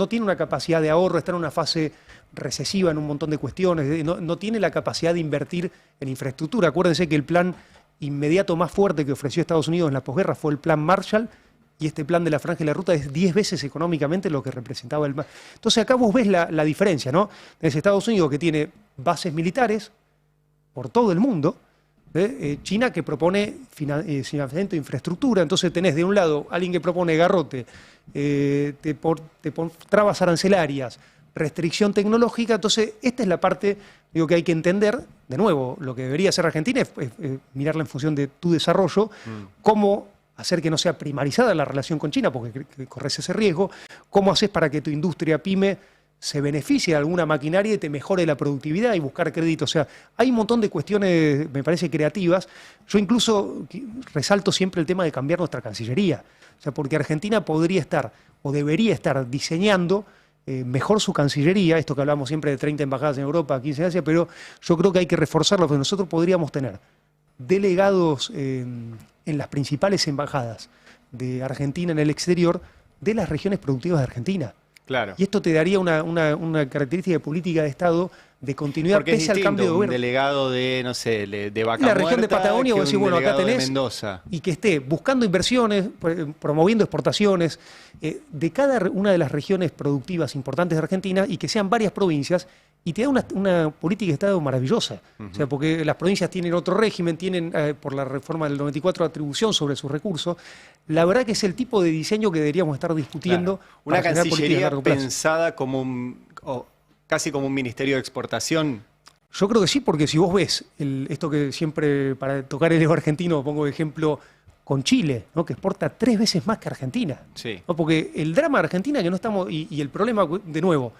tiene una capacidad de ahorro, está en una fase recesiva en un montón de cuestiones, no tiene la capacidad de invertir en infraestructura. Acuérdense que el plan inmediato más fuerte que ofreció Estados Unidos en la posguerra fue el plan Marshall, y este plan de la Franja y la Ruta es 10 veces económicamente lo que representaba el... Entonces acá vos ves la diferencia, ¿no? Es Estados Unidos, que tiene bases militares por todo el mundo, China, que propone financiamiento de infraestructura. Entonces tenés de un lado alguien que propone garrote, trabas arancelarias, restricción tecnológica. Entonces esta es la parte, digo, que hay que entender. De nuevo, lo que debería hacer Argentina es mirarla en función de tu desarrollo, cómo hacer que no sea primarizada la relación con China, porque corres ese riesgo. ¿Cómo haces para que tu industria pyme se beneficie de alguna maquinaria y te mejore la productividad y buscar crédito. O sea, hay un montón de cuestiones, me parece, creativas. Yo incluso resalto siempre el tema de cambiar nuestra Cancillería. O sea, porque Argentina podría estar o debería estar diseñando mejor su Cancillería, esto que hablamos siempre de 30 embajadas en Europa, 15 en Asia, pero yo creo que hay que reforzarlo, porque nosotros podríamos tener delegados en las principales embajadas de Argentina en el exterior de las regiones productivas de Argentina. Claro. Y esto te daría una característica de política de Estado de continuidad Porque pese al cambio de un gobierno. delegado de, no sé, de Vaca En la región de Muerta Patagonia, que vos decís, un bueno, acá delegado de tenés, Mendoza. y que esté buscando inversiones, promoviendo exportaciones de cada una de las regiones productivas importantes de Argentina y que sean varias provincias, y te da una política de Estado maravillosa. O sea, porque las provincias tienen otro régimen, tienen, por la reforma del 94, atribución sobre sus recursos. La verdad que es el tipo de diseño que deberíamos estar discutiendo. Claro. Una para generar políticas de Cancillería largo plazo. pensada como casi como un ministerio de exportación. Yo creo que sí, porque si vos ves esto que siempre, para tocar el ego argentino, pongo de ejemplo con Chile, ¿no? Que exporta 3 veces más que Argentina. Sí. ¿No? Porque el drama de Argentina que no estamos, y el problema, de nuevo,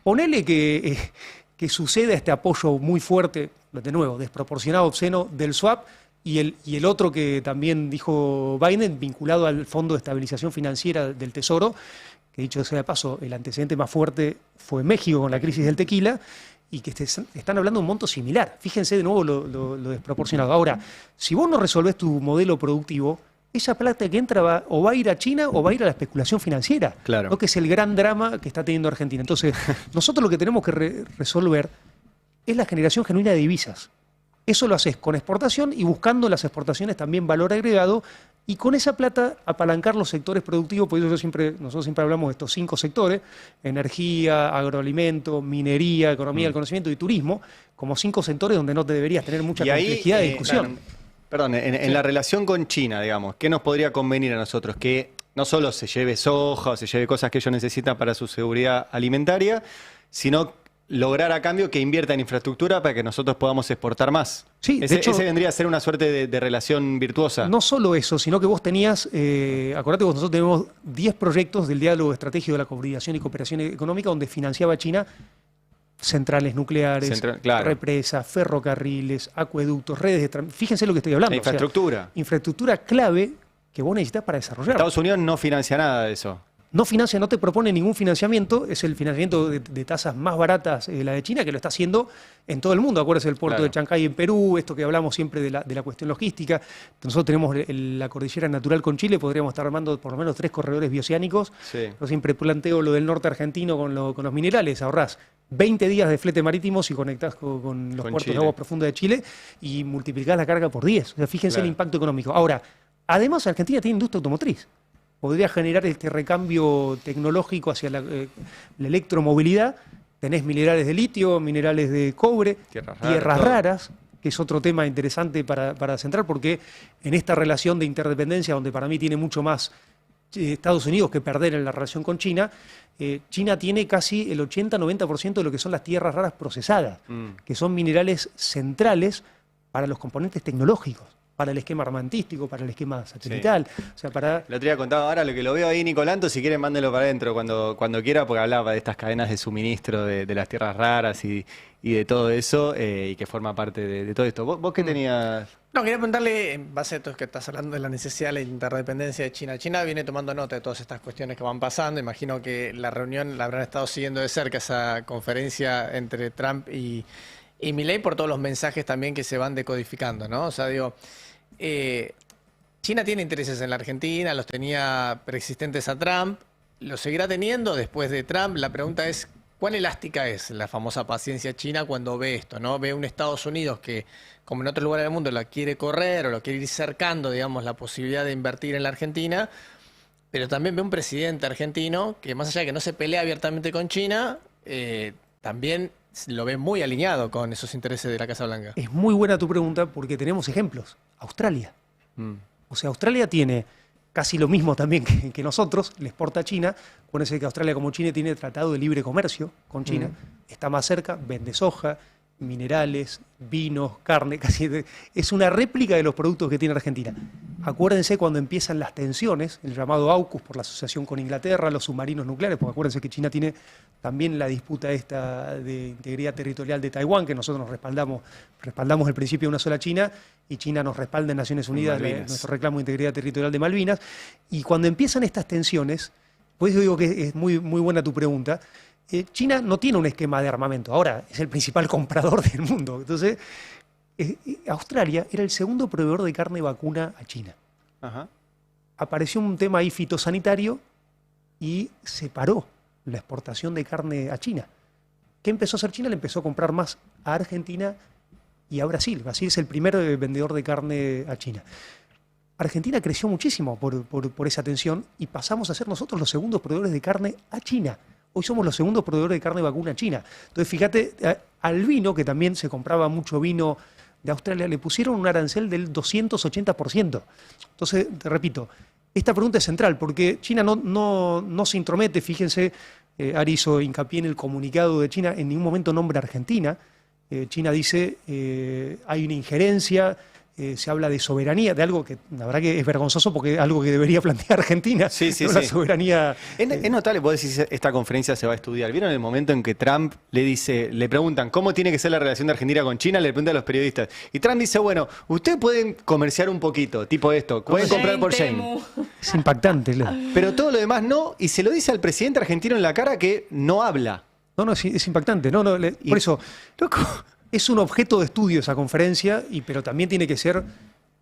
ponele que suceda este apoyo muy fuerte, de nuevo, desproporcionado, obsceno, del swap, y el otro que también dijo Biden, vinculado al Fondo de Estabilización Financiera del Tesoro, que dicho sea de paso, el antecedente más fuerte fue México con la crisis del tequila, y que están hablando de un monto similar. Fíjense de nuevo lo desproporcionado. Ahora, si vos no resolvés tu modelo productivo, esa plata que entra o va a ir a China o va a ir a la especulación financiera, Claro. ¿no? Que es el gran drama que está teniendo Argentina. Entonces, nosotros lo que tenemos que resolver es la generación genuina de divisas. Eso lo haces con exportación y buscando en las exportaciones también valor agregado, y con esa plata apalancar los sectores productivos. Por eso nosotros siempre hablamos de estos 5 sectores: energía, agroalimento, minería, economía del conocimiento y turismo, como 5 sectores donde no te deberías tener mucha Y ahí, complejidad de discusión. Perdón, en la relación con China, digamos, ¿qué nos podría convenir a nosotros? Que no solo se lleve soja o se lleve cosas que ellos necesitan para su seguridad alimentaria, sino lograr a cambio que invierta en infraestructura para que nosotros podamos exportar más. Sí, ese, de hecho, ese vendría a ser una suerte de relación virtuosa. No solo eso, sino que vos tenías, acordate que nosotros tenemos 10 proyectos del diálogo estratégico de la coordinación y cooperación económica donde financiaba China centrales nucleares, claro. represas, ferrocarriles, acueductos, redes de fíjense lo que estoy hablando. La infraestructura. O sea, infraestructura clave que vos necesitas para desarrollar. Estados Unidos no financia nada de eso. No financia, no te propone ningún financiamiento, es el financiamiento de tasas más baratas la de China, que lo está haciendo en todo el mundo. Acuérdense del puerto de Chancay en Perú, esto que hablamos siempre de la cuestión logística. Nosotros tenemos la cordillera natural con Chile, podríamos estar armando por lo menos 3 corredores bioceánicos. Sí. Yo siempre planteo lo del norte argentino con los minerales, ahorrás 20 días de flete marítimo si conectás con los puertos Chile. de agua profunda de Chile y multiplicás la carga por 10. O sea, fíjense Claro. el impacto económico. Ahora, además Argentina tiene industria automotriz. Podría generar este recambio tecnológico hacia la electromovilidad. Tenés minerales de litio, minerales de cobre, tierras raras, que es otro tema interesante para centrar, porque en esta relación de interdependencia, donde para mí tiene mucho más Estados Unidos que perder en la relación con China, China tiene casi el 80-90% de lo que son las tierras raras procesadas, que son minerales centrales para los componentes tecnológicos, para el esquema armamentístico, para el esquema satelital. Sí. O sea, para... Lo había contado ahora, lo que lo veo ahí, Nicolanto, si quieren mándelo para adentro cuando quiera, porque hablaba de estas cadenas de suministro de las tierras raras y de todo eso, y que forma parte de todo esto. ¿Vos qué tenías? No, quería preguntarle, en base a todo esto que estás hablando de la necesidad de la interdependencia de China. China viene tomando nota de todas estas cuestiones que van pasando. Imagino que la reunión la habrán estado siguiendo de cerca, esa conferencia entre Trump y Milei, por todos los mensajes también que se van decodificando, ¿no? O sea, digo... China tiene intereses en la Argentina, los tenía preexistentes a Trump, los seguirá teniendo después de Trump. La pregunta es, ¿cuán elástica es la famosa paciencia china cuando ve esto, ¿no? Ve un Estados Unidos que, como en otro lugar del mundo, la quiere correr o lo quiere ir cercando, digamos, la posibilidad de invertir en la Argentina, pero también ve un presidente argentino que, más allá de que no se pelea abiertamente con China, también lo ve muy alineado con esos intereses de la Casa Blanca. Es muy buena tu pregunta porque tenemos ejemplos. Australia. O sea, Australia tiene casi lo mismo también que nosotros, le exporta a China. Acuérdense que Australia, como China, tiene tratado de libre comercio con China. Está más cerca, vende soja, minerales, vinos, carne, casi es una réplica de los productos que tiene Argentina. Acuérdense cuando empiezan las tensiones, el llamado AUKUS por la asociación con Inglaterra, los submarinos nucleares, porque acuérdense que China tiene también la disputa esta de integridad territorial de Taiwán, que nosotros nos respaldamos el principio de una sola China, y China nos respalda en Naciones Unidas nuestro reclamo de integridad territorial de Malvinas. Y cuando empiezan estas tensiones, pues yo digo que es muy, muy buena tu pregunta, China no tiene un esquema de armamento, ahora es el principal comprador del mundo. Entonces, Australia era el segundo proveedor de carne vacuna a China. Ajá. Apareció un tema ahí fitosanitario y se paró la exportación de carne a China. ¿Qué empezó a hacer China? Le empezó a comprar más a Argentina y a Brasil. Brasil es el primer vendedor de carne a China. Argentina creció muchísimo por esa tensión y pasamos a ser nosotros los segundos proveedores de carne a China. Hoy somos los segundos proveedores de carne vacuna a China. Entonces, fíjate, al vino, que también se compraba mucho vino de Australia, le pusieron un arancel del 280%. Entonces, te repito, esta pregunta es central porque China no se intromete. Fíjense, Ari hizo hincapié en el comunicado de China, en ningún momento nombra a Argentina. China dice, hay una injerencia, se habla de soberanía, de algo que la verdad que es vergonzoso porque es algo que debería plantear Argentina. Sí, sí, ¿no? sí. La soberanía. Es notable, vos decís, esta conferencia se va a estudiar. ¿Vieron el momento en que Trump le preguntan cómo tiene que ser la relación de Argentina con China? Le preguntan a los periodistas. Y Trump dice, bueno, ustedes pueden comerciar un poquito, tipo esto, pueden comprar por Shane. Es impactante. Pero todo lo demás no, y se lo dice al presidente argentino en la cara que no habla. No, es impactante. Por eso, loco, es un objeto de estudio esa conferencia, pero también tiene que ser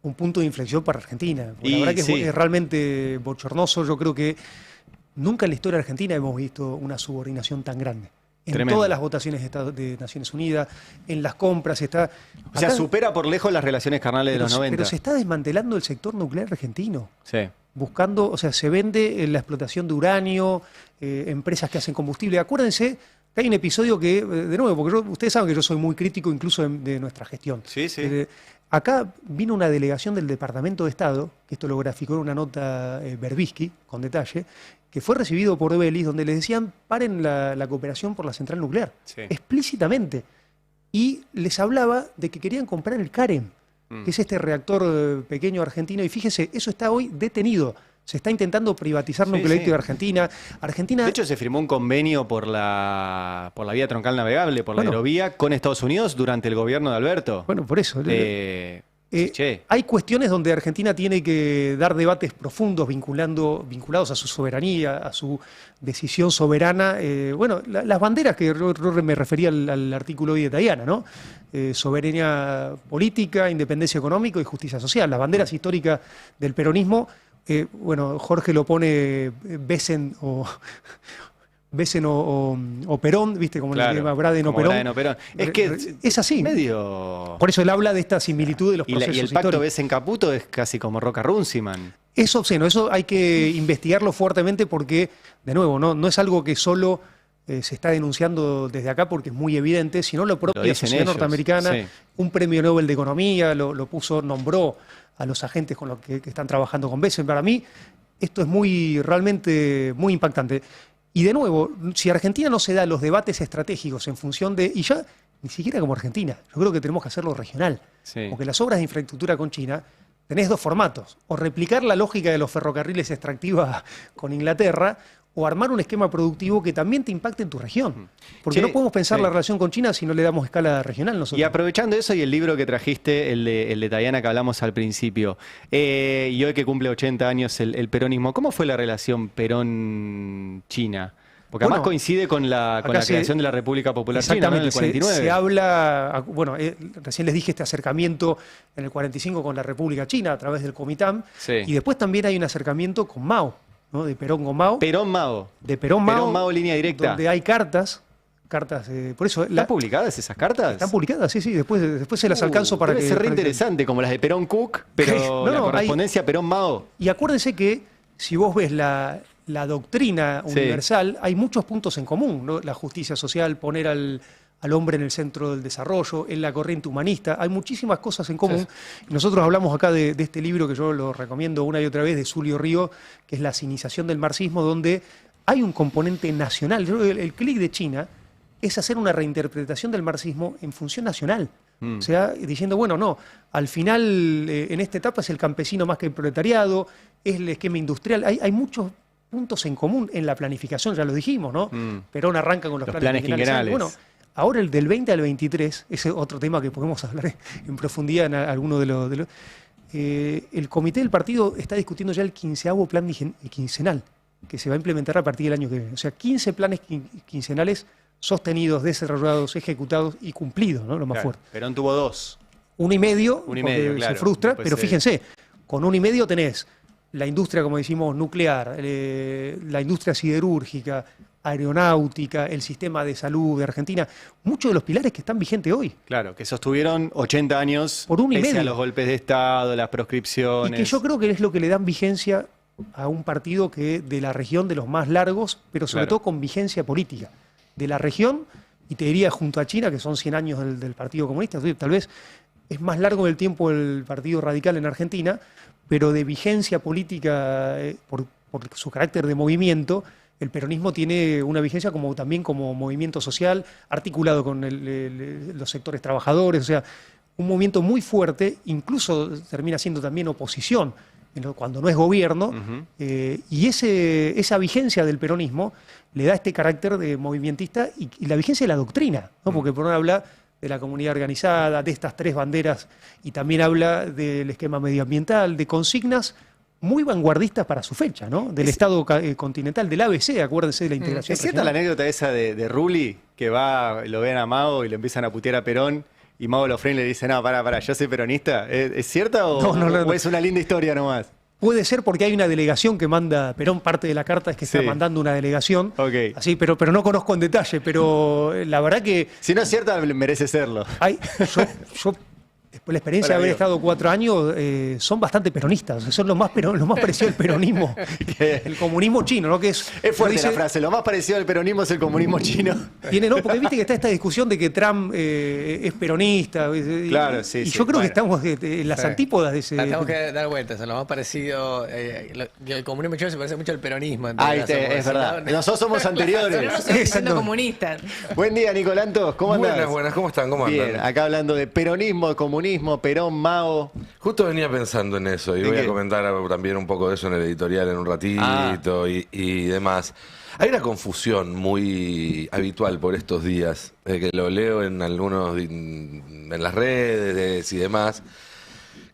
un punto de inflexión para Argentina. La verdad que es realmente bochornoso. Yo creo que nunca en la historia argentina hemos visto una subordinación tan grande. En Tremendo. Todas las votaciones de Naciones Unidas, en las compras, está... O sea, supera por lejos las relaciones carnales de los 90. Pero se está desmantelando el sector nuclear argentino. Sí. Buscando, o sea, se vende la explotación de uranio, empresas que hacen combustible. Acuérdense que hay un episodio que, de nuevo, porque ustedes saben que yo soy muy crítico incluso de nuestra gestión. Sí, sí. Acá vino una delegación del Departamento de Estado, que esto lo graficó en una nota Berbisky, con detalle, que fue recibido por Vélez, donde les decían paren la cooperación por la central nuclear, explícitamente. Y les hablaba de que querían comprar el CAREM, que es este reactor pequeño argentino, y fíjense, eso está hoy detenido. Se está intentando privatizar Nuclearelectrica de Argentina. De hecho, se firmó un convenio por la vía troncal navegable, por la aerovía, con Estados Unidos durante el gobierno de Alberto. Bueno, por eso. Hay cuestiones donde Argentina tiene que dar debates profundos vinculados a su soberanía, a su decisión soberana. Las banderas que yo me refería al artículo hoy de Tayana, ¿no? Soberanía política, independencia económica y justicia social. Las banderas históricas del peronismo, Jorge lo pone Besen o Perón, ¿viste? Como claro, le llama Braden o Perón. Es que es así. Medio... Por eso él habla de esta similitud de los procesos y el pacto Besen-Caputo es casi como Roca-Runciman. Es obsceno, eso hay que investigarlo fuertemente porque, de nuevo, no es algo que solo se está denunciando desde acá porque es muy evidente, sino lo propio de la sociedad norteamericana. Sí. Un premio Nobel de Economía nombró a los agentes con los que están trabajando con Besen. Para mí, esto es realmente muy impactante. Y de nuevo, si Argentina no se da los debates estratégicos en función de... Y ya, ni siquiera como Argentina, yo creo que tenemos que hacerlo regional. Sí. Porque las obras de infraestructura con China, tenés dos formatos. O replicar la lógica de los ferrocarriles extractiva con Inglaterra, o armar un esquema productivo que también te impacte en tu región. Porque no podemos pensar la relación con China si no le damos escala regional nosotros. Y aprovechando eso y el libro que trajiste, el de Tayana que hablamos al principio, y hoy que cumple 80 años el peronismo, ¿cómo fue la relación Perón-China? Porque además coincide con la creación de la República Popular China, ¿no? En el 49. Se habla, recién les dije este acercamiento en el 45 con la República China a través del Comitán, y después también hay un acercamiento con Mao. ¿No? De Perón con Mao. Perón-Mao. De Perón-Mao. Perón-Mao, línea directa. Donde hay cartas. Por eso, ¿Están publicadas esas cartas? Están publicadas, sí. Después se las alcanzo para que... Debe ser re interesante, como las de Perón-Cook, pero la correspondencia Perón-Mao. Y acuérdense que si vos ves la doctrina universal, hay muchos puntos en común, ¿no? La justicia social, poner al hombre en el centro del desarrollo, en la corriente humanista, hay muchísimas cosas en común. Sí. Nosotros hablamos acá de este libro que yo lo recomiendo una y otra vez, de Zulio Río, que es La cinización del marxismo, donde hay un componente nacional. El clic de China es hacer una reinterpretación del marxismo en función nacional. O sea, diciendo, bueno, no, al final en esta etapa es el campesino más que el proletariado, es el esquema industrial. Hay muchos puntos en común en la planificación, ya lo dijimos, ¿no? Perón arranca con los planes quinquenales. Bueno, ahora el del 20 al 23, ese es otro tema que podemos hablar en profundidad en alguno de los el comité del partido está discutiendo ya el 15º plan quincenal, que se va a implementar a partir del año que viene. O sea, 15 planes quincenales sostenidos, desarrollados, ejecutados y cumplidos, ¿no? Lo más fuerte. Perón tuvo 2. 1,5, porque claro, se frustra, pero fíjense, con 1,5 tenés la industria, como decimos, nuclear, la industria siderúrgica, aeronáutica, el sistema de salud de Argentina, muchos de los pilares que están vigentes hoy. Claro, que sostuvieron 80 años por 1,5. Pese a los golpes de Estado, las proscripciones. Y que yo creo que es lo que le dan vigencia a un partido que de la región de los más largos, pero sobre todo con vigencia política. De la región, y te diría junto a China, que son 100 años del Partido Comunista, tal vez es más largo del tiempo el Partido Radical en Argentina, pero de vigencia política, por su carácter de movimiento, el peronismo tiene una vigencia también como movimiento social, articulado con los sectores trabajadores, o sea, un movimiento muy fuerte, incluso termina siendo también oposición, cuando no es gobierno, y esa vigencia del peronismo le da este carácter de movimentista y la vigencia de la doctrina, ¿no? Porque Perón habla de la comunidad organizada, de estas 3 banderas, y también habla del esquema medioambiental, de consignas muy vanguardistas para su fecha, ¿no? Del Estado continental, del ABC, acuérdense de la integración ¿Es cierta la anécdota esa de Rulli, que lo ven a Mao y lo empiezan a putear a Perón, y Mao Lofren le dice, no, pará, yo soy peronista? ¿Es cierta o es una linda historia nomás? Puede ser porque hay una delegación que manda, Perón parte de la carta es que está mandando una delegación, así, pero no conozco en detalle, pero la verdad que... Si no es cierta, merece serlo. Yo después de la experiencia de haber estado 4 años, son bastante peronistas, son lo más parecido al peronismo, el comunismo chino, ¿no? Que es fuerte la frase, lo más parecido al peronismo es el comunismo chino. Porque viste que está esta discusión de que Trump es peronista, claro, y yo creo que estamos en las antípodas de ese... Tenemos que dar vueltas, lo más parecido, el comunismo chino se parece mucho al peronismo. Es verdad, nosotros somos anteriores. Siendo comunistas. Buen día, Nicolantos, ¿cómo andás? Buenas, ¿cómo están? ¿Cómo andan? Bien, acá hablando de peronismo, comunismo, Perón, Mao. Justo venía pensando en eso y voy a comentar también un poco de eso en el editorial en un ratito y demás. Hay una confusión muy habitual por estos días, que lo leo en en las redes y demás,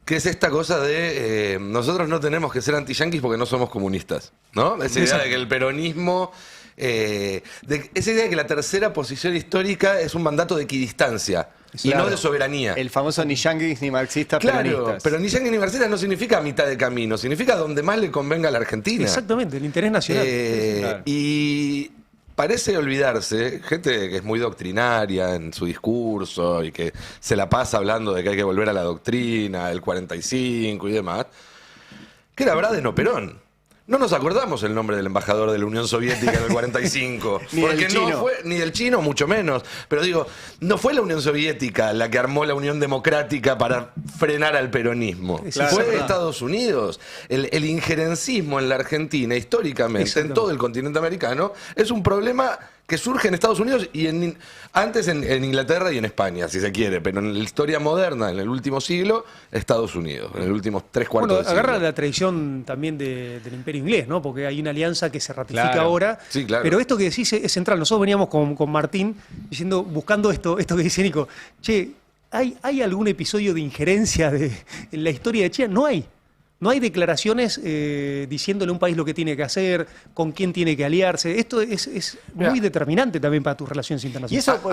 que es esta cosa de nosotros no tenemos que ser anti-yanquis porque no somos comunistas, ¿no? Esa idea de que el peronismo... esa idea de que la tercera posición histórica es un mandato de equidistancia y no de soberanía. El famoso ni yanquis ni marxistas peronistas. Claro, pero ni yanquis ni marxistas no significa mitad de camino, significa donde más le convenga a la Argentina. Exactamente, el interés nacional. Y parece olvidarse, gente que es muy doctrinaria en su discurso y que se la pasa hablando de que hay que volver a la doctrina, el 45 y demás, que era Braden o Perón. No nos acordamos el nombre del embajador de la Unión Soviética en el 45. Porque no fue, ni del chino, mucho menos. Pero digo, no fue la Unión Soviética la que armó la Unión Democrática para frenar al peronismo. Fue Estados Unidos. El injerencismo en la Argentina, históricamente, en todo el continente americano, es un problema que surge en Estados Unidos y antes en Inglaterra y en España, si se quiere, pero en la historia moderna, en el último siglo, Estados Unidos, en el último 3/4 de siglo. Agarra la tradición también del Imperio Inglés, ¿no? Porque hay una alianza que se ratifica ahora. Sí, claro. Pero esto que decís es central. Nosotros veníamos con Martín buscando esto que dice Nico. Che, ¿hay algún episodio de injerencia en la historia de China? No hay. No hay declaraciones diciéndole a un país lo que tiene que hacer, con quién tiene que aliarse. Esto es muy determinante también para tus relaciones internacionales. Y eso,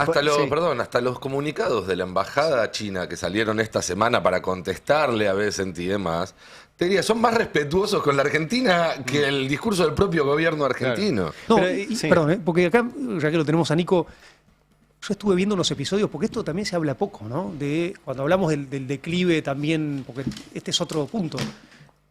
hasta los comunicados de la embajada china que salieron esta semana para contestarle a Bessent y demás, te diría, son más respetuosos con la Argentina que el discurso del propio gobierno argentino. Claro. Perdón, porque acá, ya que lo tenemos a Nico, yo estuve viendo unos episodios, porque esto también se habla poco, ¿no? Cuando hablamos del declive también, porque este es otro punto.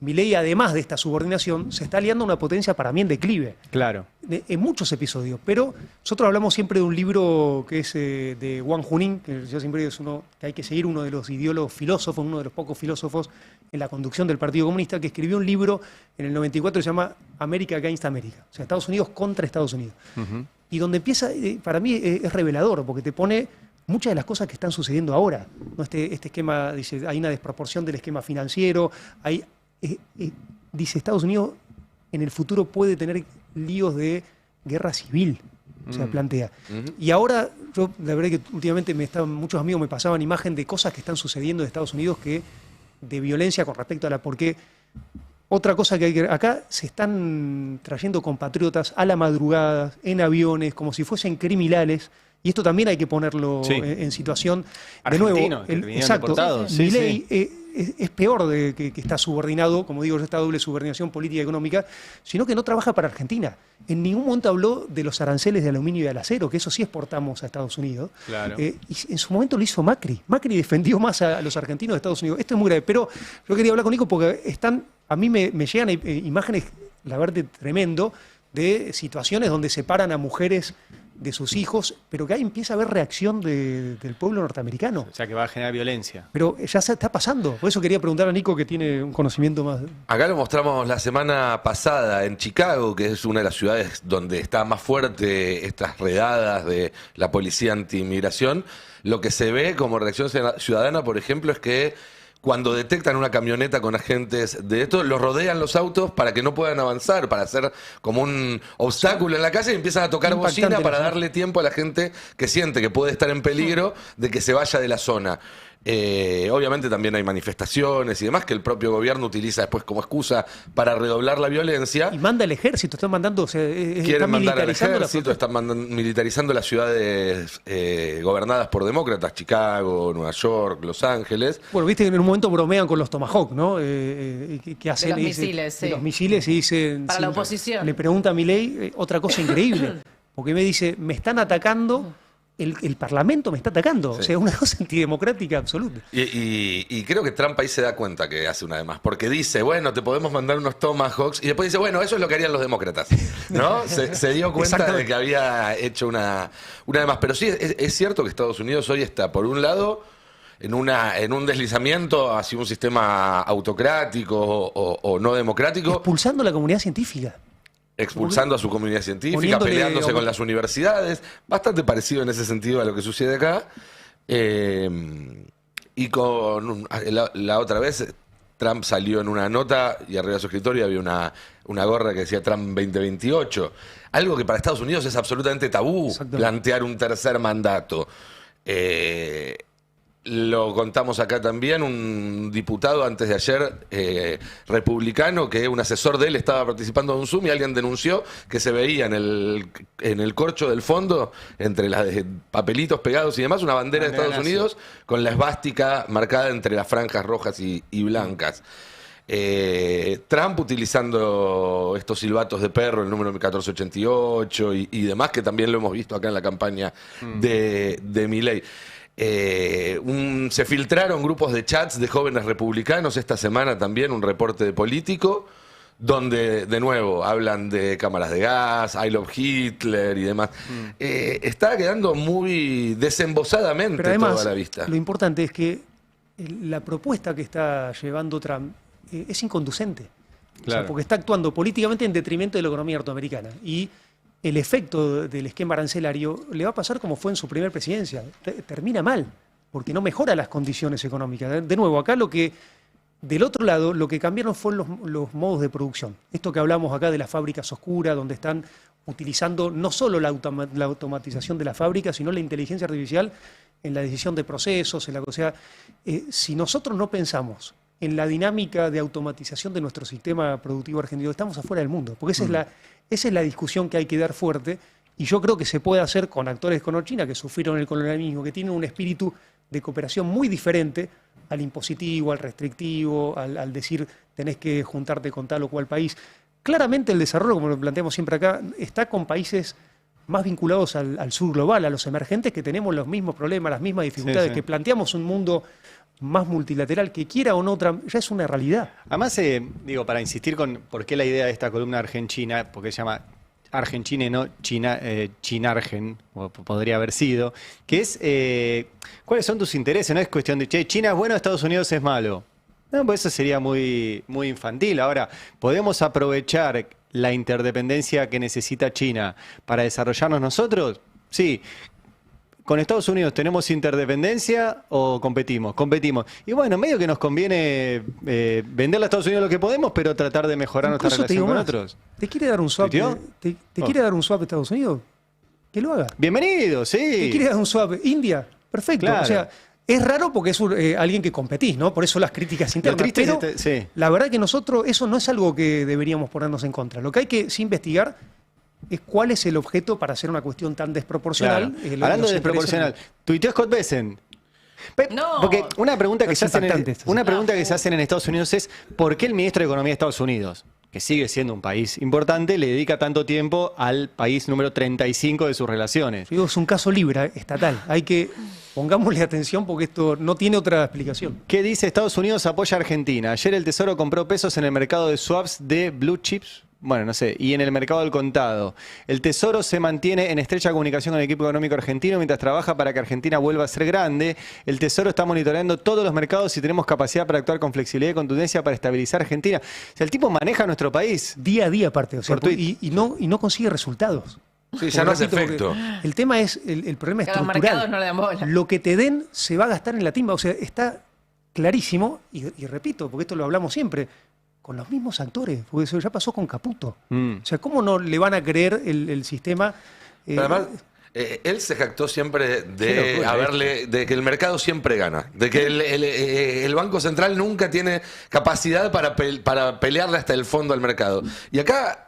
Milei, además de esta subordinación, se está aliando a una potencia para mí en declive. Claro. En muchos episodios. Pero nosotros hablamos siempre de un libro que es de Wang Huning, que yo siempre digo es uno que hay que seguir, uno de los ideólogos filósofos, uno de los pocos filósofos en la conducción del Partido Comunista, que escribió un libro en el 94 que se llama America Against America. O sea, Estados Unidos contra Estados Unidos. Y donde empieza, para mí es revelador, porque te pone muchas de las cosas que están sucediendo ahora. ¿No? Este esquema, dice, hay una desproporción del esquema financiero, dice Estados Unidos en el futuro puede tener líos de guerra civil, o sea, plantea. Y ahora, yo la verdad que últimamente muchos amigos me pasaban imagen de cosas que están sucediendo en Estados Unidos de violencia con respecto a porque otra cosa que hay que acá se están trayendo compatriotas a la madrugada, en aviones, como si fuesen criminales. Y esto también hay que ponerlo en situación. De nuevo, exacto, Milei es peor de que está subordinado, como digo, esta doble subordinación política y económica, sino que no trabaja para Argentina. En ningún momento habló de los aranceles de aluminio y de acero, que eso sí exportamos a Estados Unidos. Claro. Y en su momento lo hizo Macri. Macri defendió más a los argentinos de Estados Unidos. Esto es muy grave, pero yo quería hablar con Nico porque a mí me llegan imágenes, la verdad, tremendo, de situaciones donde separan a mujeres de sus hijos, pero que ahí empieza a haber reacción del pueblo norteamericano. O sea, que va a generar violencia. Pero ya se está pasando. Por eso quería preguntar a Nico, que tiene un conocimiento más. Acá lo mostramos la semana pasada en Chicago, que es una de las ciudades donde está más fuerte estas redadas de la policía anti-inmigración. Lo que se ve como reacción ciudadana, por ejemplo, es que cuando detectan una camioneta con agentes de esto, los rodean los autos para que no puedan avanzar, para hacer como un obstáculo en la calle y empiezan a tocar bocina para darle tiempo a la gente que siente que puede estar en peligro de que se vaya de la zona. Obviamente también hay manifestaciones y demás que el propio gobierno utiliza después como excusa para redoblar la violencia. Y manda el ejército, están mandando, quieren mandar al ejército, están militarizando las ciudades gobernadas por demócratas, Chicago, Nueva York, Los Ángeles. Bueno, viste que en un momento bromean con los Tomahawk, ¿no? Que hacen, de los misiles, de los misiles y dicen... Para la oposición. Le pregunta a Milei otra cosa increíble, porque me dice, me están atacando... El Parlamento me está atacando, o sea, una cosa antidemocrática absoluta. Y creo que Trump ahí se da cuenta que hace una de más, porque dice, bueno, te podemos mandar unos Tomahawks, y después dice, bueno, eso es lo que harían los demócratas, ¿no? Se dio cuenta de que había hecho una de más. Pero sí, es cierto que Estados Unidos hoy está, por un lado, en un deslizamiento hacia un sistema autocrático o no democrático. Expulsando a la comunidad científica. Expulsando a su comunidad científica, peleándose con las universidades, bastante parecido en ese sentido a lo que sucede acá. Y con la otra vez, Trump salió en una nota y arriba de su escritorio había una gorra que decía Trump 2028. Algo que para Estados Unidos es absolutamente tabú, plantear un tercer mandato. Lo contamos acá también, un diputado antes de ayer, republicano, que un asesor de él estaba participando de un Zoom y alguien denunció que se veía en el corcho del fondo, entre los papelitos pegados y demás, una bandera de Estados Unidos con la esvástica marcada entre las franjas rojas y blancas. Trump utilizando estos silbatos de perro, el número 1488 y demás, que también lo hemos visto acá en la campaña de Milei. Se filtraron grupos de chats de jóvenes republicanos esta semana también, un reporte de Político, donde de nuevo hablan de cámaras de gas, I love Hitler y demás. Está quedando muy desembosadamente. Pero además, toda la vista. Lo importante es que la propuesta que está llevando Trump es inconducente. Claro. O sea, porque está actuando políticamente en detrimento de la economía norteamericana. Y el efecto del esquema arancelario le va a pasar como fue en su primer presidencia. Termina mal, porque no mejora las condiciones económicas. De nuevo, acá del otro lado, lo que cambiaron fueron los modos de producción. Esto que hablamos acá de las fábricas oscuras, donde están utilizando no solo la automatización de la fábrica, sino la inteligencia artificial en la decisión de procesos. O sea, si nosotros no pensamos en la dinámica de automatización de nuestro sistema productivo argentino, estamos afuera del mundo, porque esa es la discusión que hay que dar fuerte, y yo creo que se puede hacer con actores como China, que sufrieron el colonialismo, que tienen un espíritu de cooperación muy diferente al impositivo, al restrictivo, al decir tenés que juntarte con tal o cual país. Claramente el desarrollo, como lo planteamos siempre acá, está con países más vinculados al sur global, a los emergentes, que tenemos los mismos problemas, las mismas dificultades, que planteamos un mundo más multilateral, que quiera o no, ya es una realidad. Además, para insistir con por qué la idea de esta columna Argenchina, porque se llama Argenchina y no Chinargen, o podría haber sido, que es, ¿cuáles son tus intereses? No es cuestión de, China es bueno, Estados Unidos es malo. No, pues eso sería muy, muy infantil. Ahora, ¿podemos aprovechar la interdependencia que necesita China para desarrollarnos nosotros? Sí. ¿con Estados Unidos tenemos interdependencia o competimos? Competimos. Y bueno, medio que nos conviene venderle a Estados Unidos lo que podemos, pero tratar de mejorar nuestra relación con otros. ¿Te quiere dar un swap? ¿Te quiere dar un swap a Estados Unidos? Que lo haga. Bienvenido, sí. ¿Te quiere dar un swap? India, perfecto. Claro. O sea, es raro porque es alguien que competís, ¿no? Por eso las críticas internas. Pero sí. la verdad que nosotros, eso no es algo que deberíamos ponernos en contra. Lo que hay que sí investigar es cuál es el objeto para hacer una cuestión tan desproporcional. Claro. Hablando de desproporcional, tuiteó Scott Bessent. No. Porque una pregunta que, Es se hacen impactante esto, sí. que se hacen en Estados Unidos es ¿por qué el ministro de Economía de Estados Unidos, que sigue siendo un país importante, le dedica tanto tiempo al país número 35 de sus relaciones? Digo, es un caso libre, estatal. Pongámosle atención porque esto no tiene otra explicación. ¿Qué dice? Estados Unidos apoya a Argentina. Ayer el Tesoro compró pesos en el mercado de swaps de blue chips. Bueno, no sé, y en el mercado del contado. El Tesoro se mantiene en estrecha comunicación con el equipo económico argentino mientras trabaja para que Argentina vuelva a ser grande. El Tesoro está monitoreando todos los mercados y tenemos capacidad para actuar con flexibilidad y contundencia para estabilizar Argentina. O sea, el tipo maneja nuestro país. Día a día, aparte. O sea, Por y no consigue resultados. Sí, ya no hace Repito, efecto. El tema es, el problema es Que a los estructural. mercados no le dan bola. Lo que te den se va a gastar en la timba. O sea, está clarísimo, y repito, porque esto lo hablamos siempre, con los mismos actores, porque eso ya pasó con Caputo. O sea, ¿cómo no le van a creer el sistema? Pero además, él se jactó siempre de que el mercado siempre gana, de que el Banco Central nunca tiene capacidad para pelearle hasta el fondo al mercado. Y acá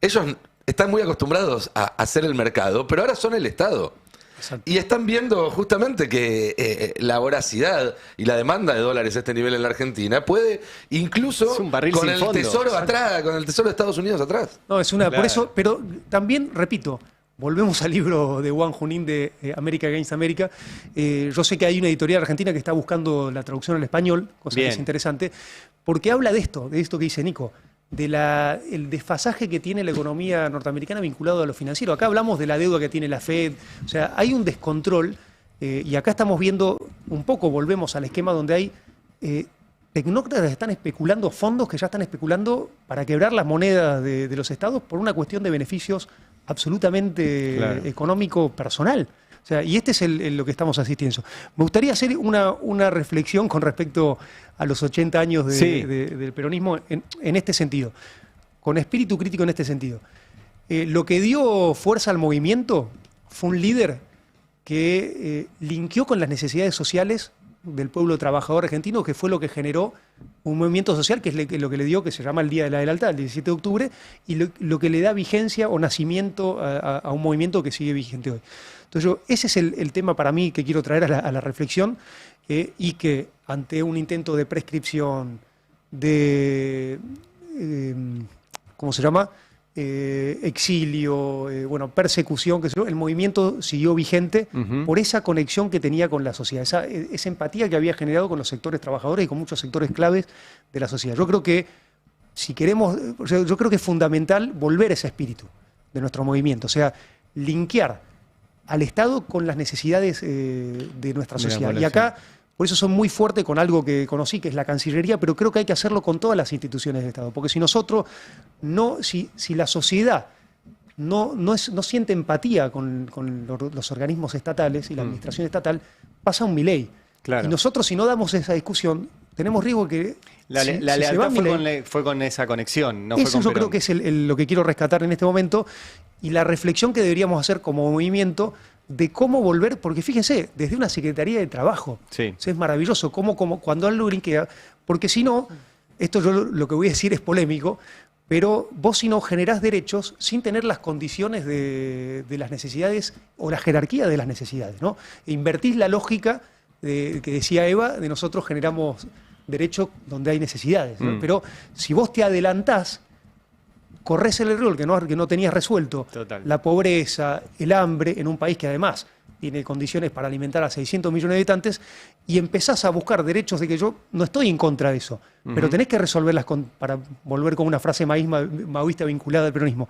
ellos están muy acostumbrados a hacer el mercado, pero ahora son el Estado. Exacto. Y están viendo justamente que la voracidad y la demanda de dólares a este nivel en la Argentina puede incluso con el Tesoro atrás, con el Tesoro de Estados Unidos atrás. No, es una, por eso, pero también, repito, volvemos al libro de Juan Junín de America Against America. Yo sé que hay una editorial argentina que está buscando la traducción al español, cosa que es interesante, porque habla de esto que dice Nico, el desfasaje que tiene la economía norteamericana vinculado a lo financiero. Acá hablamos de la deuda que tiene la Fed, o sea, hay un descontrol y acá estamos viendo un poco, volvemos al esquema donde hay tecnócratas que están especulando, fondos que ya están especulando para quebrar las monedas de los estados por una cuestión de beneficios absolutamente económico personal. O sea, y este es lo que estamos asistiendo. Me gustaría hacer una reflexión con respecto a los 80 años del peronismo en este sentido, con espíritu crítico en este sentido. Lo que dio fuerza al movimiento fue un líder que linkeó con las necesidades sociales del pueblo trabajador argentino, que fue lo que generó un movimiento social, que es lo que le dio, que se llama el Día de la Lealtad, el 17 de octubre, y lo que le da vigencia o nacimiento a un movimiento que sigue vigente hoy. Entonces, ese es el tema para mí que quiero traer a la reflexión, y que ante un intento de prescripción, de, ¿cómo se llama?, exilio, persecución, el movimiento siguió vigente por esa conexión que tenía con la sociedad, esa empatía que había generado con los sectores trabajadores y con muchos sectores claves de la sociedad. Yo creo que si queremos, yo creo que es fundamental volver a ese espíritu de nuestro movimiento, o sea, linkear al Estado con las necesidades de nuestra sociedad. Y acá, por eso son muy fuertes con algo que conocí, que es la Cancillería, pero creo que hay que hacerlo con todas las instituciones del Estado, porque si nosotros, si la sociedad no siente empatía con los organismos estatales y la administración estatal, pasa un Milei. Claro. Y nosotros, si no damos esa discusión, tenemos riesgo que... La lealtad fue con esa conexión, no eso fue con yo creo que es lo que quiero rescatar en este momento, y la reflexión que deberíamos hacer como movimiento de cómo volver, porque fíjense, desde una Secretaría de Trabajo, es maravilloso, cuando algo linkea, porque si no, esto yo lo que voy a decir es polémico, pero vos si no generás derechos sin tener las condiciones de las necesidades o la jerarquía de las necesidades, ¿no? Invertís la lógica que decía Eva, de nosotros generamos derechos donde hay necesidades, ¿no? Pero si vos te adelantás, corres el error que no tenías resuelto. Total. La pobreza, el hambre en un país que además tiene condiciones para alimentar a 600 millones de habitantes, y empezás a buscar derechos de que yo no estoy en contra de eso, pero tenés que resolverlas para volver con una frase maoísta vinculada al peronismo.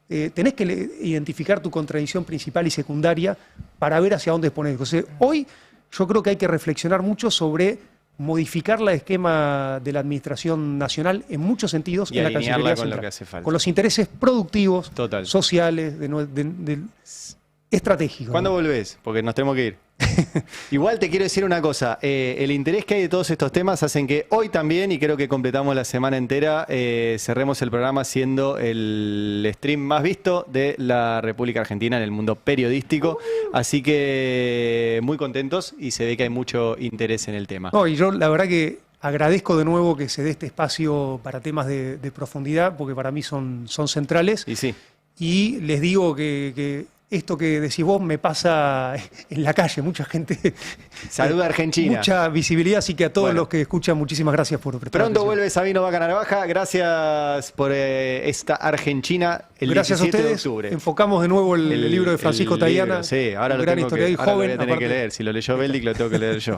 Tenés que identificar tu contradicción principal y secundaria para ver hacia dónde poner. Entonces, hoy yo creo que hay que reflexionar mucho sobre modificar el esquema de la administración nacional en muchos sentidos, y en la Cancillería con Central, lo que hace falta. con los intereses productivos, sociales, estratégico. ¿Cuándo volvés? Porque nos tenemos que ir. Igual te quiero decir una cosa, el interés que hay de todos estos temas hacen que hoy también, y creo que completamos la semana entera, cerremos el programa siendo el stream más visto de la República Argentina en el mundo periodístico, así que muy contentos y se ve que hay mucho interés en el tema. No, y yo la verdad que agradezco de nuevo que se dé este espacio para temas de profundidad, porque para mí son centrales. Y sí. Y les digo que esto que decís vos me pasa en la calle, mucha gente. Saluda a Argentina. Mucha visibilidad, así que a todos los que escuchan, muchísimas gracias por prestar Pronto atención. vuelve Sabino Vaca Narvaja. Gracias por esta Argentina el Gracias 17 a de ustedes. octubre. Enfocamos de nuevo el libro de Francisco Tayana. Sí, ahora lo gran tengo historiador que, y ahora lo joven. voy a tener que leer. Si lo leyó Beldic, lo tengo que leer yo.